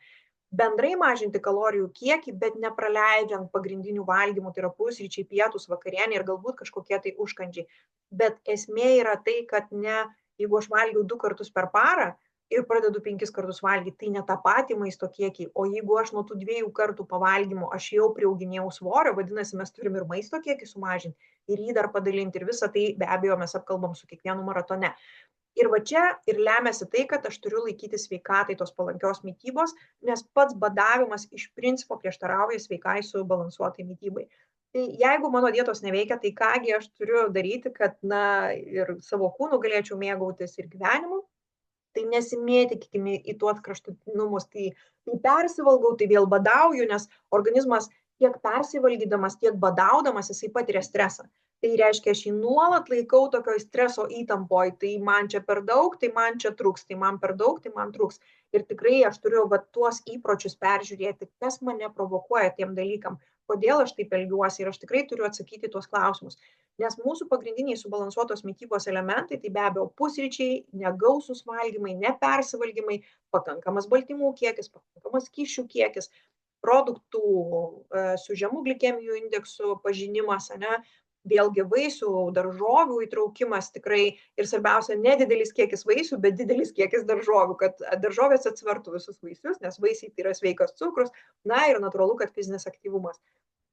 Bendrai mažinti kalorijų kiekį, bet nepraleidžiant pagrindinių valgymų, tai yra pusryčiai, pietus, vakarienė ir galbūt kažkokie tai užkandžiai. Bet esmė yra tai, kad jeigu aš valgiau 2 kartus per parą ir pradedu 5 kartus valgyti, tai ne tą patį maisto kiekį, o jeigu aš nuo tų 2 kartų pavalgymo aš jau priauginėjau svorio, vadinasi, mes turim ir maisto kiekį sumažinti, ir jį dar padalinti, ir visą tai be abejo mes apkalbam su kiekvienu maratone. Ir va čia ir lemiasi tai, kad aš turiu laikyti sveikatai tos palankios mitybos, nes pats badavimas iš principo prieštarauja sveikai subalansuotai mitybai. Tai jeigu mano dietos neveikia, tai kągi aš turiu daryti, kad ir savo kūnu galėčiau mėgautis ir gyvenimu, tai nesimėtykime į tuos kraštutinumus, tai persivalgau, tai vėl badauju, nes organizmas tiek persivalgydamas, tiek badaudamas, jisai patiria stresą. Tai reiškia, aš jį nuolat laikau tokioj streso įtampoj, tai man čia per daug, tai man čia trūks, tai man per daug, tai man trūks. Ir tikrai aš turiu tuos įpročius peržiūrėti, kas mane provokuoja tiem dalykam, kodėl aš taip elgiuosi, ir aš tikrai turiu atsakyti tuos klausimus. Nes mūsų pagrindiniai subalansuotos mitybos elementai, tai be abejo pusryčiai, negausus valgymai, nepersivalgymai, pakankamas baltymų kiekis, pakankamas skysčių kiekis, produktų su žemu glikeminiu indeksu pažinimas, Vėlgi vaisių, daržovių įtraukimas tikrai ir svarbiausia, nedidelis kiekis vaisių, bet didelis kiekis daržovių, kad daržovės atsvertų visus vaisius, nes vaisiai tai yra sveikas cukrus, na ir natūralu, kad fizinis aktyvumas.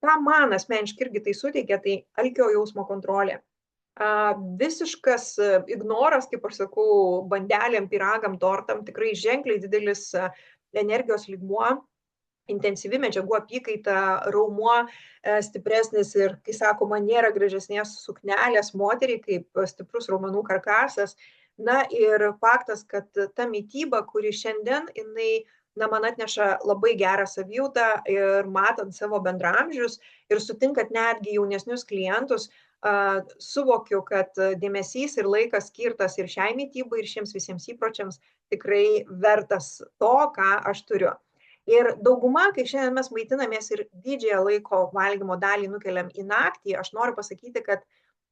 Ką man asmeniškai irgi tai suteikia, tai alkio jausmo kontrolė. Visiškas ignoras, kaip aš sakau, bandelėm, piragam, tortam, tikrai ženkliai didelis energijos lygmuo, intensyvi medžiagų apykaita, raumuo stipresnis ir, kai sakoma, nėra gražesnės suknelės moteriai kaip stiprus raumenų karkasas. Na ir faktas, kad ta mityba, kuri šiandien, jinai, na, man atneša labai gerą savijautą ir matant savo bendraamžius ir sutinkant netgi jaunesnius klientus, suvokiu, kad dėmesys ir laikas skirtas ir šiai mitybai, ir šiems visiems įpročiams tikrai vertas to, ką aš turiu. Ir dauguma, kai šiandien mes maitinamės ir didžiąją laiko valgymo dalį nukeliam į naktį, aš noriu pasakyti, kad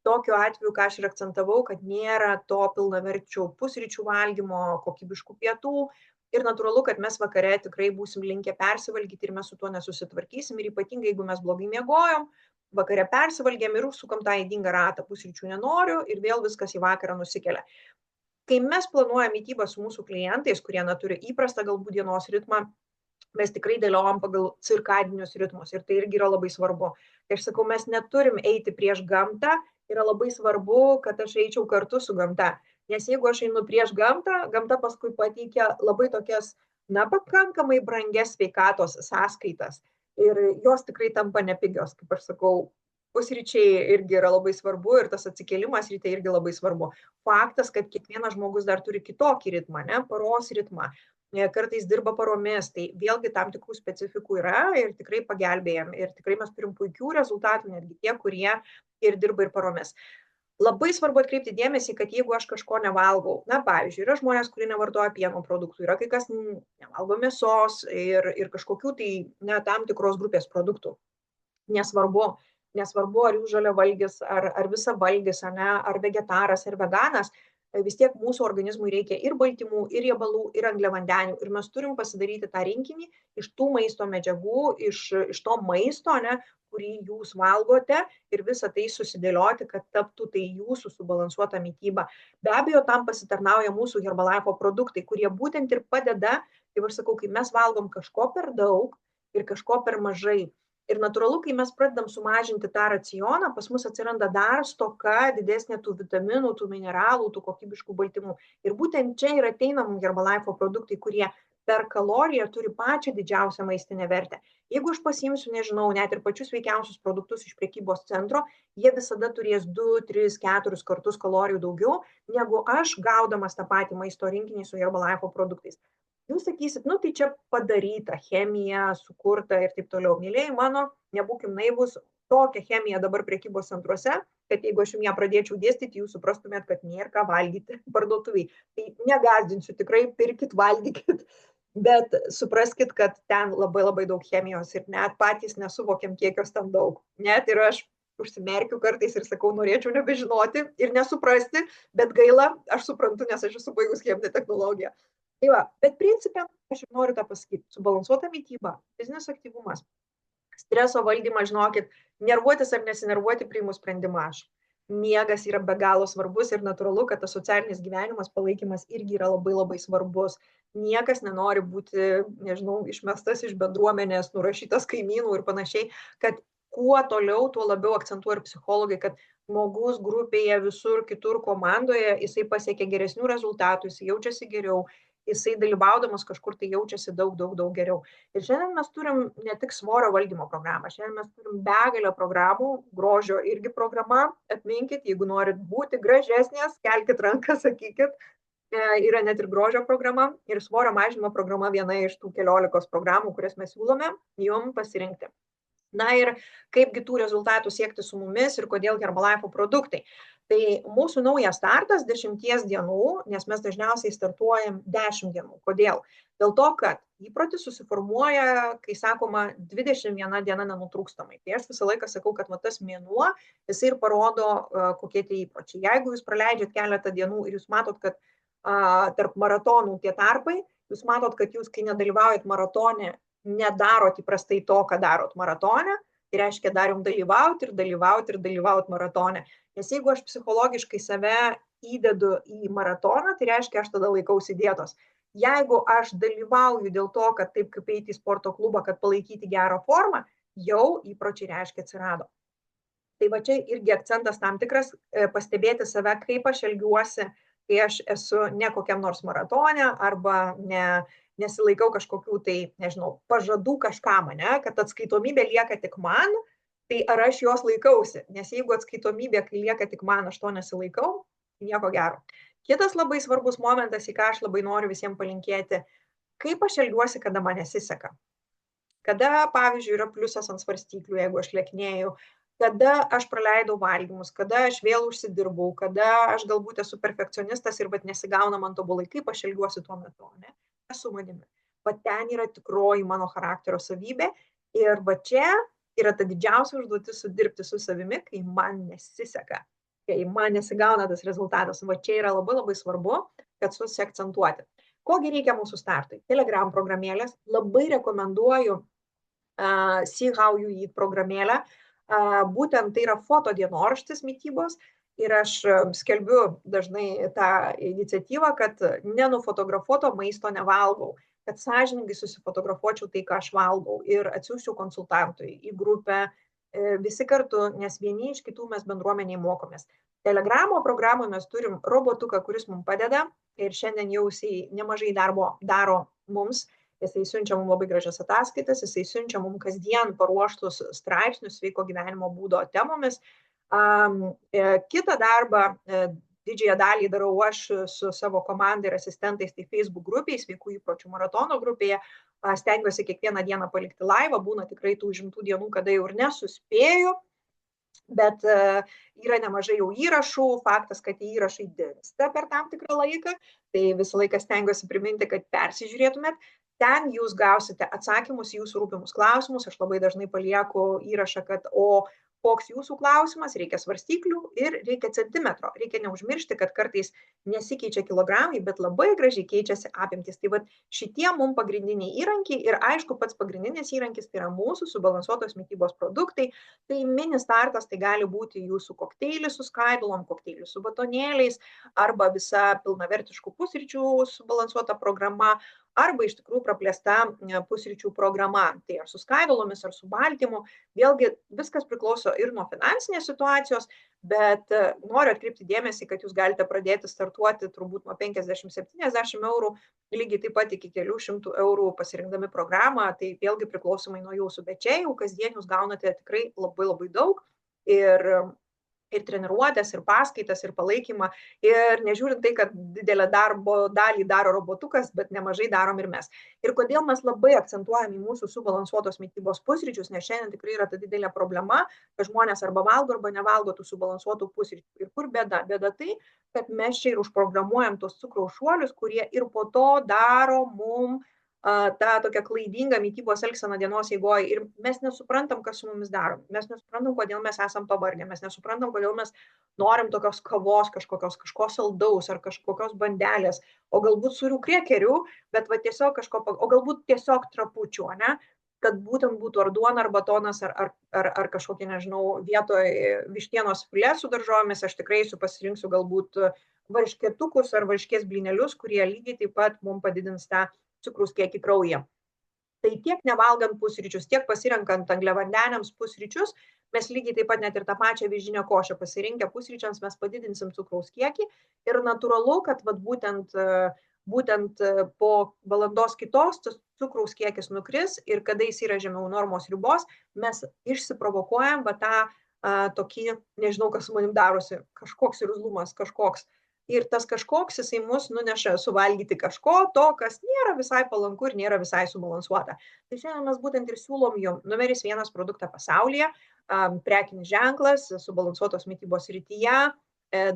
tokiu atveju, ką aš ir akcentavau, kad nėra to pilnaverčių pusryčių valgymo, kokybiškų pietų ir natūralu, kad mes vakare tikrai būsim linkę persivalgyti ir mes su tuo nesusitvarkysim ir ypatingai, jeigu mes blogai miegojom, vakare persivalgėm ir užsukam tą ydingą ratą, pusryčių nenoriu ir vėl viskas į vakarą nusikelia. Kai mes planuojam mitybą su mūsų klientais, kurie turi įprastą galbūt dienos ritmą, mes tikrai dėliojam pagal cirkadinius ritmus ir tai irgi yra labai svarbu. Kai aš sakau, mes neturim eiti prieš gamtą, yra labai svarbu, kad aš eičiau kartu su gamta. Nes jeigu aš einu prieš gamtą, gamta paskui pateikia labai tokias, na, pakankamai brangias sveikatos sąskaitas. Ir jos tikrai tampa nepigios, kaip aš sakau. Pusryčiai irgi yra labai svarbu ir tas atsikėlimas ryte irgi labai svarbu. Faktas, kad kiekvienas žmogus dar turi kitokį ritmą, ne, paros ritmą. Kartais dirba paromis, tai vėlgi tam tikrų specifikų yra ir tikrai pagelbėjam. Ir tikrai mes turim puikių rezultatų, netgi tie, kurie ir dirba ir paromis. Labai svarbu atkreipti dėmesį, kad jeigu aš kažko nevalgau, na, pavyzdžiui, yra žmonės, kurie nevartoja pieno produktų, yra kai kas nevalgo mėsos ir kažkokių tai, ne, tam tikros grupės produktų. Nesvarbu, ar jūs žaliavalgis, ar visavalgis, ar vegetaras, ar veganas, vis tiek mūsų organizmui reikia ir baltymų, ir riebalų, ir angliavandenių. Ir mes turim pasidaryti tą rinkinį iš tų maisto medžiagų, iš to maisto, ne, kurį jūs valgote ir visą tai susidėlioti, kad taptų tai jūsų subalansuota mityba. Be abejo, tam pasitarnauja mūsų Herbalife produktai, kurie būtent ir padeda, kaip aš sakau, kai mes valgom kažko per daug ir kažko per mažai. Ir natūralu, kai mes pradedam sumažinti tą racioną, pas mus atsiranda dar stoka, didesnė tų vitaminų, tų mineralų, tų kokybiškų baltymų. Ir būtent čia ir ateina mums Herbalife produktai, kurie per kaloriją turi pačią didžiausią maistinę vertę. Jeigu aš pasiimsiu, nežinau, net ir pačius sveikiausius produktus iš prekybos centro, jie visada turės 2, 3, 4 kartus kalorijų daugiau, negu aš gaudamas tą patį maisto rinkinį su Herbalife produktais. Jūs sakysit, nu tai čia padaryta, chemija, sukurta ir taip toliau. Mylėjai mano, nebūkim naivus, tokia chemija dabar prekybos centruose, kad jeigu aš jums ją pradėčiau dėstyti, jūs suprastumėt, kad nėra ką valgyti parduotuviai. Tai negazdinsiu, tikrai pirkit, valgykit, bet supraskit, kad ten labai labai daug chemijos ir net patys nesuvokiam, kiek jos ten daug. Net ir aš užsimerkiu kartais ir sakau, norėčiau nebežinoti ir nesuprasti, bet gaila, aš suprantu, nes aš esu baigus cheminę technologiją. Tai va, bet principė, aš ir noriu tą pasakyti, subalansuota mityba, fizinis aktyvumas, streso valdymas, žinokit, nervuotis ar nesinervuoti priimu sprendimą aš. Miegas yra be galo svarbus ir natūralu, kad tas socialinis gyvenimas, palaikymas irgi yra labai labai svarbus. Niekas nenori būti, nežinau, išmestas iš bendruomenės, nurašytas kaimynų ir panašiai, kad kuo toliau, tuo labiau akcentuoja ir psichologai, kad žmogus grupėje, visur, kitur komandoje, jisai pasiekia geresnių rezultatų, jisai jaučiasi geriau, jisai dalyvaudamas kažkur tai jaučiasi daug geriau. Ir šiandien mes turim ne tik svorio valdymo programą, šiandien mes turim begalę programų, grožio irgi programa, atminkit, jeigu norit būti gražesnės, kelkit ranką, sakykit, yra net ir grožio programa ir svorio mažinimo programa viena iš tų 14 programų, kurias mes siūlome jum pasirinkti. Na ir kaipgi tų rezultatų siekti su mumis ir kodėl Herbalife produktai. Tai mūsų naujas startas 10 dienų, nes mes dažniausiai startuojam 10 dienų. Kodėl? Dėl to, kad įprotis susiformuoja, kai sakoma, 21 diena nenutrūkstamai. Tai aš visą laiką sakau, kad tas mėnuo, jisai ir parodo, kokie tie įpročiai. Jeigu jūs praleidžiat keletą dienų ir jūs matot, kad tarp maratonų tie tarpai, jūs matot, kad jūs, kai nedalyvaujat maratone, nedarot įprastai to, ką darot maratone, Tai reiškia dar jums dalyvauti ir dalyvauti ir dalyvauti maratone. Nes jeigu aš psichologiškai save įdedu į maratoną, tai reiškia, aš tada laikausi dietos. Jeigu aš dalyvauju dėl to, kad taip kaip eiti į sporto klubą, kad palaikyti gerą formą, jau įpročiai reiškia atsirado. Tai va čia irgi akcentas tam tikras pastebėti save, kaip aš elgiuosi, kai aš esu ne kokiam nors maratone arba nesilaikau kažkokių tai, nežinau, pažadų kažkam, ne, kad atskaitomybė lieka tik man, tai ar aš jos laikausi, nes jeigu atskaitomybė, kai lieka tik man, aš to nesilaikau, nieko gero. Kitas labai svarbus momentas, į ką aš labai noriu visiems palinkėti, kaip aš elgiuosi, kada man nesiseka. Kada, pavyzdžiui, yra pliusas ant svarstyklių, jeigu aš lėknėju, kada aš praleidau valgymus, kada aš vėl užsidirbau, kada aš galbūt esu perfekcionistas ir vat nesigauna man tobulai, kaip aš elgiuosi tuo metu, ne? Kas su manimi. Va ten yra tikroji mano charakterio savybė ir va čia yra ta didžiausia užduotis sudirbti su savimi, kai man nesiseka, kai man nesigauna tas rezultatas. Va čia yra labai labai svarbu, kad susiakcentuoti. Kogi reikia mūsų startui? Telegram programėlės. Labai rekomenduoju See How You Eat programėlę. Būtent tai yra fotodienoraštis mitybos ir aš skelbiu dažnai tą iniciatyvą, kad nenufotografuoto maisto nevalgau, kad sąžiningai susifotografuočiau tai, ką aš valgau ir atsiųsčiau konsultantui į grupę visi kartu, nes vieni iš kitų mes bendruomeniai mokomės. Telegramo programoje mes turim robotuką, kuris mums padeda ir šiandien jau jisai nemažai darbo daro mums. Jisai siunčia mums labai gražias ataskaitas, jisai siunčia mums kasdien paruoštus straipsnius sveiko gyvenimo būdo temomis. Kitą darbą, didžiąją dalį darau aš su savo komanda ir asistentais, tai Facebook grupėje, sveikų įpročių maratono grupėje. Stengiuosi kiekvieną dieną palikti laivą, būna tikrai tų užimtų dienų, kada jau ir nesuspėju, bet yra nemažai jau įrašų, faktas, kad tie įrašai dingsta per tam tikrą laiką, tai visą laiką stengiuosi priminti, kad persižiūrėtumėt. Ten jūs gausite atsakymus į jūsų rūpimus klausimus. Aš labai dažnai palieku įrašą, kad koks jūsų klausimas, reikia svarstyklių ir reikia centimetro. Reikia neužmiršti, kad kartais nesikeičia kilogramai, bet labai gražiai keičiasi apimtis. Tai vat šitie mums pagrindiniai įrankiai ir aišku, pats pagrindinis įrankis tai yra mūsų subalansuotos mitybos produktai. Tai mini startas, tai gali būti jūsų kokteilis su skaidulom, kokteilis su batonėliais arba visa pilnavertiškų pusryčių subalansuota programa, arba iš tikrųjų praplėsta pusryčių programa. Tai ar su skaidulomis, ar su baltymu. Vėlgi viskas priklauso ir nuo finansinės situacijos, bet noriu atkreipti dėmesį, kad jūs galite pradėti startuoti turbūt nuo 50-70 eurų, lygiai taip pat iki kelių šimtų eurų pasirinkdami programą. Tai vėlgi priklausomai nuo jūsų, bet čia jau kasdien jūs gaunate tikrai labai labai daug ir treniruotės, ir paskaitas, ir palaikymą. Ir nežiūrint tai, kad didelę darbo dalį daro robotukas, bet nemažai darom ir mes. Ir kodėl mes labai akcentuojam į mūsų subalansuotos mitybos pusryčius, nes šiandien tikrai yra ta didelė problema, kad žmonės arba valgo, arba nevalgo tų subalansuotų pusryčių. Ir kur bėda? Bėda tai, kad mes čia ir užprogramuojam tos cukraus šuolius, kurie ir po to daro mum tą tokią klaidingą mitybos elgseną dienos eigoje ir mes nesuprantam, kas su mumis darom. Mes nesuprantam, kodėl mes esam pavargę, mes nesuprantam, kodėl mes norim tokios kavos kažko saldaus ar kažkokios bandelės, o galbūt sūrių kriekerių, bet va tiesiog kažko, o galbūt tiesiog trapučių, ne? Kad būtent būtų ar duona, ar batonas, ar kažkokie, nežinau, vietoj vištienos filė su daržovėmis, aš tikrai pasirinksiu galbūt varškėtukus ar varškės blynelius, kurie lygiai taip pat mums padidins tą cukraus kiekį kraujyje. Tai tiek nevalgant pusryčius, tiek pasirenkant angliavandeniams pusryčius, mes lygiai taip pat net ir tą pačią avižinę košę pasirinkę pusryčiams mes padidinsim cukraus kiekį ir natūralu, kad vat būtent po valandos kitos tas cukraus kiekis nukris ir kada jis yra žemiau normos ribos, mes išsiprovokuojam va tą tokį, nežinau, kas su manim darosi, kažkoks irzlumas, kažkoks. Ir tas kažkoks jisai mus nuneša suvalgyti kažko, to, kas nėra visai palanku ir nėra visai subalansuota. Tai šiandien mes būtent ir siūlom jums numeris 1 produktą pasaulyje, prekinis ženklas, subalansuotos mitybos srityje,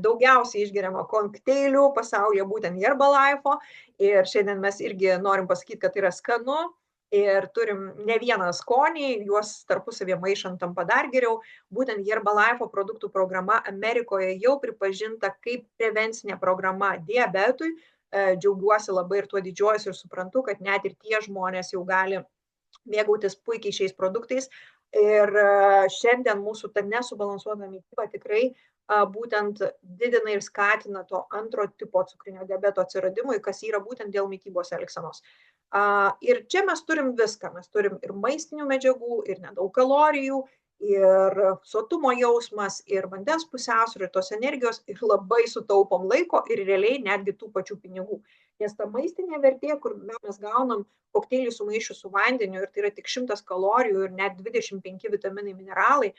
daugiausiai išgeriama kokteilių pasaulyje, būtent Herbalife. Ir šiandien mes irgi norim pasakyti, kad tai yra skanu. Ir turim ne vieną skonį, juos tarpusavėje maišant tampa dar geriau. Būtent Herbalife produktų programa Amerikoje jau pripažinta kaip prevencinė programa diabetui. Džiaugiuosi labai ir tuo didžiuojuosi ir suprantu, kad net ir tie žmonės jau gali mėgautis puikiai šiais produktais. Ir šiandien mūsų ta nesubalansuota mityba tikrai būtent didina ir skatina to antro tipo cukrinio diabeto atsiradimui, kas yra būtent dėl mitybos elgsenos. Ir čia mes turim viską, mes turim ir maistinių medžiagų, ir nedaug kalorijų, ir sotumo jausmas, ir vandens pusiausvyrą, ir tos energijos, ir labai sutaupom laiko ir realiai netgi tų pačių pinigų. Nes ta maistinė vertė, kur mes gaunam kokteilį sumaišius su vandeniu ir tai yra tik 100 kalorijų ir net 25 vitaminai, mineralai,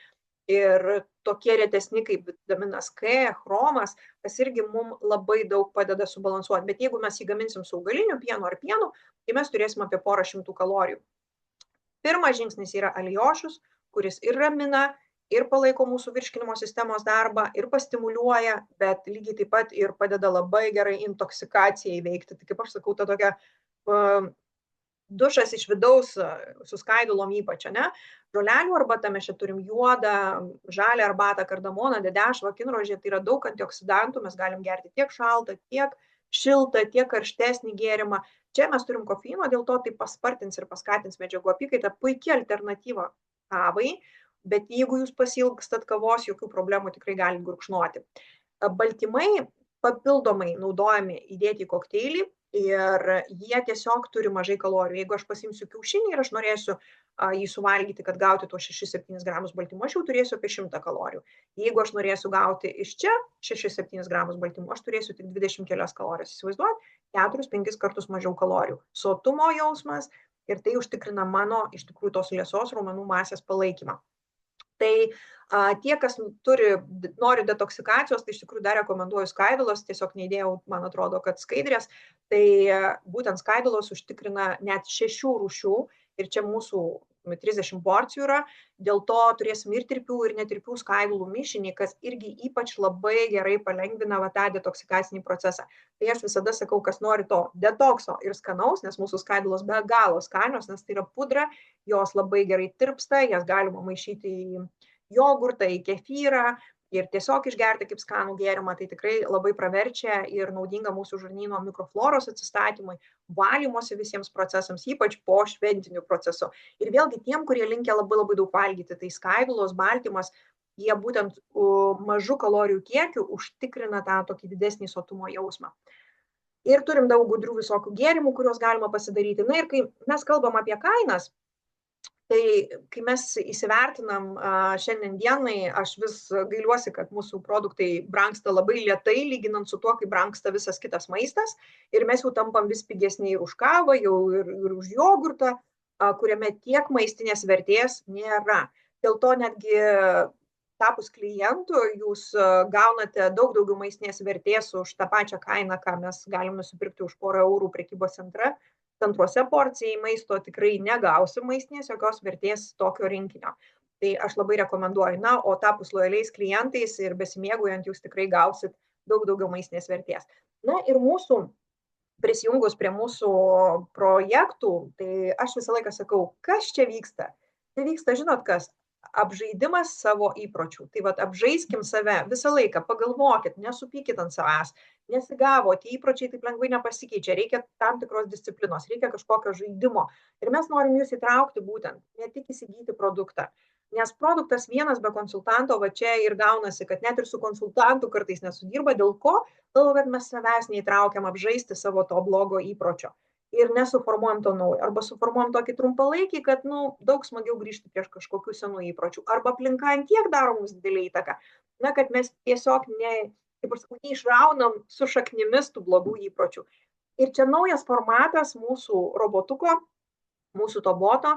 ir tokie retesni kaip vitaminas K, chromas, kas irgi mums labai daug padeda subalansuoti. Bet jeigu mes jį gaminsim su augaliniu pienu ar pienu, tai mes turėsim apie porą šimtų kalorijų. Pirmas žingsnis yra alijošius, kuris ir ramina, ir palaiko mūsų virškinimo sistemos darbą, ir pastimuliuoja, bet lygiai taip pat ir padeda labai gerai intoksikaciją įveikti. Tai kaip aš sakau, ta tokia dušas iš vidaus su skaidulom ypač, ne? Žolelių arbata, mes čia turim juodą, žalią arbatą, kardamoną, dedešvą, kinrožę, tai yra daug antioksidantų, mes galim gerti tiek šaltą, tiek šiltą, tiek karštesnį gėrimą. Čia mes turim kofeino, dėl to tai paspartins ir paskatins medžiagų apykaitą, puikia alternatyva kavai, bet jeigu jūs pasilgstat kavos, jokių problemų tikrai galit gurkšnoti. Baltymai papildomai naudojami įdėti į kokteilį ir jie tiesiog turi mažai kalorijų. Jeigu aš pasiimsiu kiaušinį ir aš norėsiu jį suvalgyti, kad gauti tuos 6-7 gramus baltymų, aš jau turėsiu apie 100 kalorijų. Jeigu aš norėsiu gauti iš čia 6-7 gramus baltymų, aš turėsiu tik 20 kelias kalorijas. Įsivaizduot, 4-5 kartus mažiau kalorijų. Sotumo jausmas ir tai užtikrina mano iš tikrųjų tos liesos raumenų masės palaikymą. Tai tie, kas nori detoksikacijos, tai iš tikrųjų dar rekomenduoju skaidulos, tiesiog neįdėjau, man atrodo, kad skaidrės, tai būtent skaidulos užtikrina net 6 rūšių ir čia mūsų 30 porcijų yra, dėl to turėsim ir tirpių, ir netirpių skaidulų mišinį, kas irgi ypač labai gerai palengvina tą detoksikacinį procesą. Tai aš visada sakau, kas nori to detokso ir skanaus, nes mūsų skaidulos be galo skanios, nes tai yra pudra, jos labai gerai tirpsta, jas galima maišyti į jogurtą, į kefyrą ir tiesiog išgerti kaip skanų gėrimą, tai tikrai labai praverčia ir naudinga mūsų žarnyno mikrofloros atsistatymui, valymosi visiems procesams, ypač po šventinių procesų. Ir vėlgi tiem, kurie linkia labai daug valgyti, tai skaidulos, baltymas, jie būtent mažų kalorijų kiekių užtikrina tą tokį didesnį sotumo jausmą. Ir turim daug gudrių visokių gėrimų, kuriuos galima pasidaryti. Na ir kai mes kalbam apie kainas, tai kai mes įsivertinam šiandien dienai, aš vis gailiuosi, kad mūsų produktai brangsta labai lėtai, lyginant su tuo, kai brangsta visas kitas maistas. Ir mes jau tampam vis pigesni ir už kavą, jau ir už jogurtą, kuriame tiek maistinės vertės nėra. Dėl to netgi tapus klientų, jūs gaunate daug daugiau maistinės vertės už tą pačią kainą, ką mes galim nusipirkti už porą eurų prekybos centruose porcijai maisto tikrai negausim maistinės jokios vertės tokio rinkinio. Tai aš labai rekomenduoju. Na, o tapus lojaliais klientais ir besimėgaujant, jūs tikrai gausit daug daugiau maistinės vertės. Na ir mūsų, prisijungus prie mūsų projektų, tai aš visą laiką sakau, kas čia vyksta? Tai vyksta, žinot kas? Apžaidimas savo įpročių. Tai vat apžaiskim save visą laiką, pagalvokit, nesupykit ant savęs, nesigavo, tie įpročiai taip lengvai nepasikeičia, reikia tam tikros disciplinos, reikia kažkokio žaidimo. Ir mes norim jūs įtraukti būtent, ne tik įsigyti produktą. Nes produktas vienas be konsultanto, va čia ir gaunasi, kad net ir su konsultantu kartais nesudirba, dėl ko? Dėl to, kad mes savęs neįtraukiam apžaisti savo to blogo įpročio. Ir nesuformuojam to naujo. Arba suformuojam tokį trumpalaikį, kad daug smagiau grįžti prieš kažkokių senų įpročių. Arba aplinka ant tiek daro mums didelį įtaką, na, kad mes tiesiog neišraunam su šaknimis tų blogų įpročių. Ir čia naujas formatas mūsų robotuko, mūsų to boto,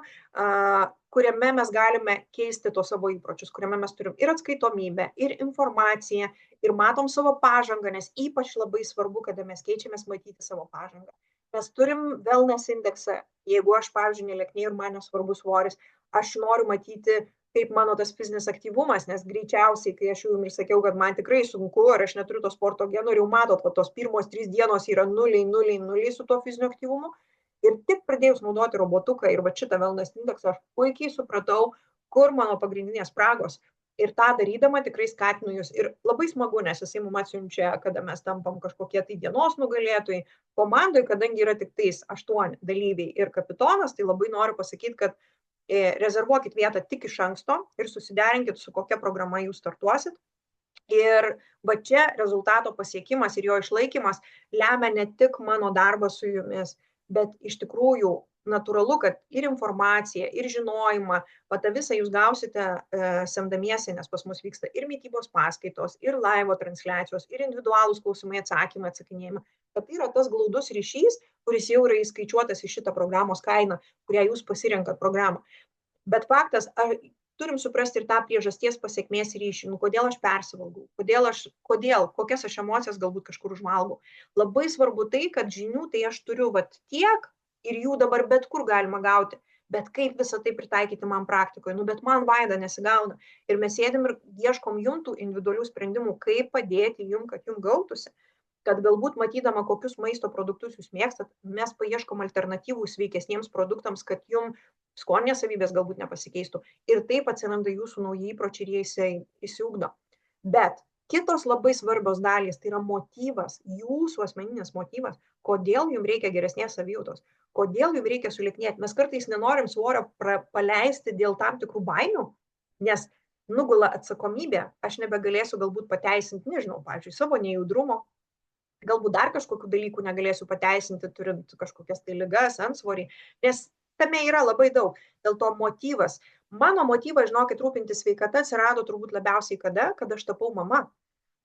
kuriame mes galime keisti tos savo įpročius, kuriame mes turim ir atskaitomybę, ir informaciją, ir matom savo pažangą, nes ypač labai svarbu, kada mes keičiamės, matyti savo pažangą. Mes turim wellness indeksą. Jeigu aš, pavyzdžiui, nelieknėju ir man nesvarbu svoris, aš noriu matyti, kaip mano tas fizinis aktyvumas, nes greičiausiai, kai aš jums ir sakiau, kad man tikrai sunku, ar aš neturiu to sporto geno, ir jau matot, kad tos pirmos 3 dienos yra 0 su to fiziniu aktyvumu. Ir tik pradėjus naudoti robotuką ir va šitą wellness indeksą, aš puikiai supratau, kur mano pagrindinės spragos. Ir tą darydama tikrai skatinu jūs. Ir labai smagu, nes jisai mums atsiunčia, kada mes tampam kažkokie tai dienos nugalėtojai. Komandoje, kadangi yra tik tais 8 dalyviai ir kapitonas, tai labai noriu pasakyti, kad rezervuokit vietą tik iš anksto ir susiderinkit, su kokia programa jūs startuosit. Ir va čia rezultato pasiekimas ir jo išlaikymas lemia ne tik mano darbą su jumis, bet iš tikrųjų natūralu, kad ir informaciją, ir žinojimą, va tą visą jūs gausite semdamiesi, nes pas mus vyksta ir mitybos paskaitos, ir laivo transliacijos, ir individualūs klausimai, atsakymai, atsakinėjimai. Kad tai yra tas glaudus ryšys, kuris jau yra įskaičiuotas į šitą programos kainą, kurią jūs pasirenkat programą. Bet faktas, turim suprasti ir tą priežasties pasekmės ryšį. Nu, kodėl aš persivalgau? Kokias aš emocijas galbūt kažkur užvalgau? Labai svarbu tai, kad žinių tai aš turiu vat tiek ir jų dabar bet kur galima gauti. Bet kaip visą tai pritaikyti man praktikoje? Nu, bet man vaida nesigauna. Ir mes sėdim ir ieškom jum tų individualių sprendimų, kaip padėti jum, kad jum gautųsi. Kad galbūt matydama, kokius maisto produktus jūs mėgstat, mes paieškom alternatyvų sveikesniems produktams, kad jum skoninės savybės galbūt nepasikeistų. Ir taip atsiranda jūsų nauji įpročiai ir jie įsiugdo. Bet kitos labai svarbios dalys, tai yra motyvas, jūsų asmeninis motyvas, kodėl jums reikia geresnės savijautos, kodėl jums reikia sulieknėti. Mes kartais nenorim svorio paleisti dėl tam tikrų baimių, nes nugula atsakomybė, aš nebegalėsiu galbūt pateisinti, nežinau, pavyzdžiui, savo nejudrumo, galbūt dar kažkokių dalykų negalėsiu pateisinti, turint kažkokias tai ligas, antsvorį, nes tame yra labai daug. Dėl to motyvas. Mano motyvas, žinokit, rūpintis sveikata atsirado turbūt labiausiai kada aš tapau mama.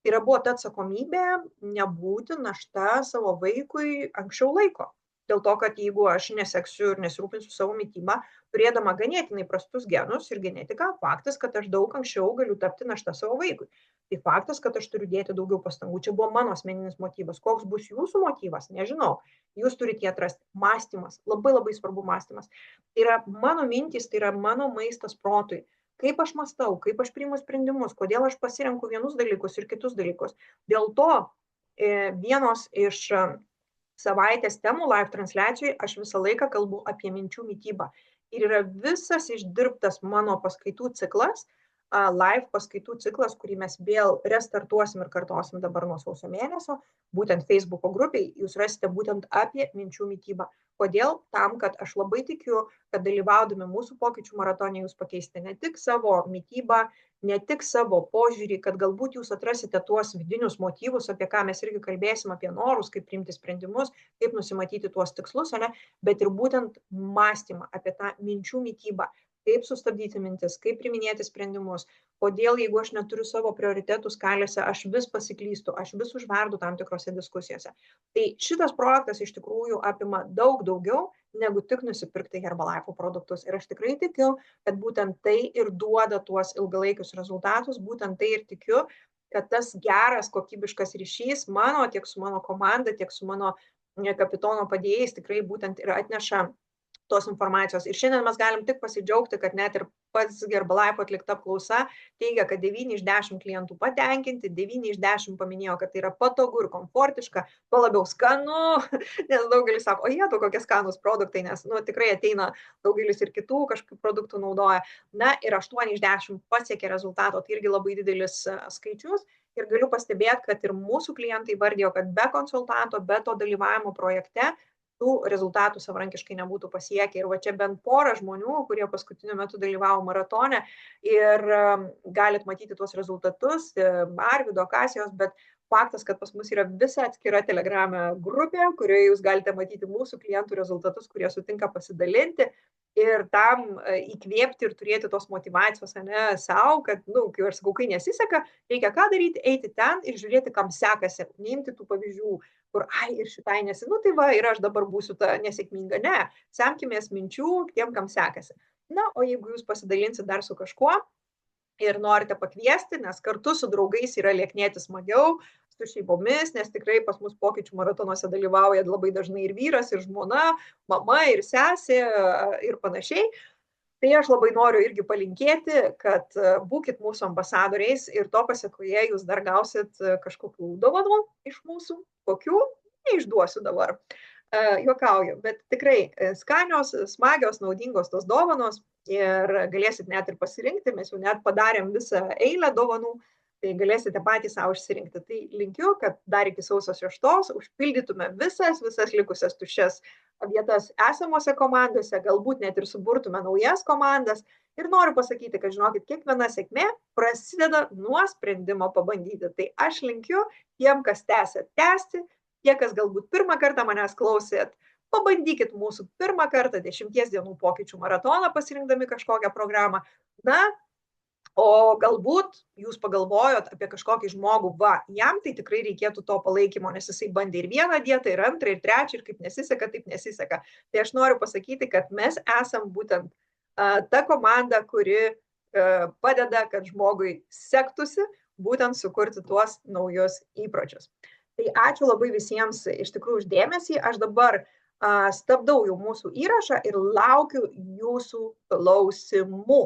Tai yra buvo ta atsakomybė nebūti našta savo vaikui anksčiau laiko. Dėl to, kad jeigu aš neseksiu ir nesirūpinsiu savo mitybą, turėdama ganėtinai prastus genus ir genetiką, faktas, kad aš daug anksčiau galiu tapti našta savo vaikui. Tai faktas, kad aš turiu dėti daugiau pastangų. Čia buvo mano asmeninis motyvas. Koks bus jūsų motyvas, nežinau. Jūs turite jį atrasti. Mąstymas. Labai labai svarbu mąstymas. Tai yra mano mintys, tai yra mano maistas protui. Kaip aš mąstau, kaip aš priimu sprendimus, kodėl aš pasirenku vienus dalykus ir kitus dalykus. Dėl to vienos iš savaitės temų live transliacijai aš visą laiką kalbu apie minčių mitybą. Ir yra visas išdirbtas mano paskaitų ciklas, live paskaitų ciklas, kurį mes vėl restartuosim ir kartosim dabar nuo sausio mėnesio, būtent Facebooko grupiai, jūs rasite būtent apie minčių mitybą. Kodėl? Tam, kad aš labai tikiu, kad dalyvaudami mūsų pokyčių maratone jūs pakeisite ne tik savo mitybą, ne tik savo požiūrį, kad galbūt jūs atrasite tuos vidinius motyvus, apie ką mes irgi kalbėsim, apie norus, kaip priimti sprendimus, kaip nusimatyti tuos tikslus, bet ir būtent mąstymą apie tą minčių mitybą. Kaip sustabdyti mintis, kaip priiminėti sprendimus, kodėl, jeigu aš neturiu savo prioritetų skalėse, aš vis pasiklystu, aš vis užverdu tam tikrose diskusijose. Tai šitas projektas iš tikrųjų apima daug daugiau negu tik nusipirkti Herbalife produktus. Ir aš tikrai tikiu, kad būtent tai ir duoda tuos ilgalaikius rezultatus, būtent tai ir tikiu, kad tas geras, kokybiškas ryšys mano, tiek su mano komanda, tiek su mano kapitono padėjėjais tikrai būtent ir atneša tos informacijos. Ir šiandien mes galim tik pasidžiaugti, kad net ir pats Herbalife atlikta apklausa teigia, kad 9 iš 10 klientų patenkinti, 9 iš 10 paminėjo, kad tai yra patogu ir komfortiška, tuo labiau skanu, nes daugelis sako, o jie, kokie skanus produktai, nes tikrai ateina daugelis ir kitų kažkokių produktų naudoja. Na ir 8 iš 10 pasiekė rezultato, tai irgi labai didelis skaičius. Ir galiu pastebėti, kad ir mūsų klientai vardėjo, kad be konsultanto, be to dalyvavimo projekte, tų rezultatų savarankiškai nebūtų pasiekę. Ir va čia bent porą žmonių, kurie paskutiniu metu dalyvavo maratone ir galit matyti tuos rezultatus, Arvydo, Kasijos, bet faktas, kad pas mus yra visa atskira Telegrame grupė, kurioje jūs galite matyti mūsų klientų rezultatus, kurie sutinka pasidalinti ir tam įkvėpti ir turėti tos motyvacijos savo, kad, kai aš sakau, kai nesiseka, reikia ką daryti, eiti ten ir žiūrėti, kam sekasi, neimti tų pavyzdžių, kur, ir šitai tai va, ir aš dabar būsiu ta nesėkminga. Ne, semkimės minčių tiem, kam sekasi. Na, o jeigu jūs pasidalinsit dar su kažkuo ir norite pakviesti, nes kartu su draugais yra lieknėti smagiau, su šeimomis, nes tikrai pas mus pokyčių maratonuose dalyvauja labai dažnai ir vyras, ir žmona, mama, ir sesė, ir panašiai. Tai aš labai noriu irgi palinkėti, kad būkit mūsų ambasadoriais ir to pasekoje jūs dar gausit kažkokių dovanų iš mūsų, kokių, neišduosiu dabar, juokauju, bet tikrai skanios, smagios, naudingos tos dovanos ir galėsit net ir pasirinkti, mes jau net padarėm visą eilę dovanų, tai galėsite patys savo išsirinkti. Tai linkiu, kad dar iki sausio 6 užpildytume visas likusias tuščias vietas esamose komandose, galbūt net ir suburtume naujas komandas. Ir noriu pasakyti, kad žinokit, kiekviena sėkmė prasideda nuo sprendimo pabandyti. Tai aš linkiu tiem, kas tęsia tęsti, tie, kas galbūt pirmą kartą manęs klausėt, pabandykit mūsų pirmą kartą 10 dienų pokyčių maratoną pasirinkdami kažkokią programą. Na, o galbūt jūs pagalvojot apie kažkokį žmogų, jam tai tikrai reikėtų to palaikymo, nes jisai bandė ir vieną dietą, ir antrą, ir trečią, ir kaip nesiseka, taip nesiseka. Tai aš noriu pasakyti, kad mes esam būtent ta komanda, kuri padeda, kad žmogui sektųsi būtent sukurti tuos naujus įpročius. Tai ačiū labai visiems iš tikrųjų už dėmesį. Aš dabar stabdau jau mūsų įrašą ir laukiu jūsų klausimų.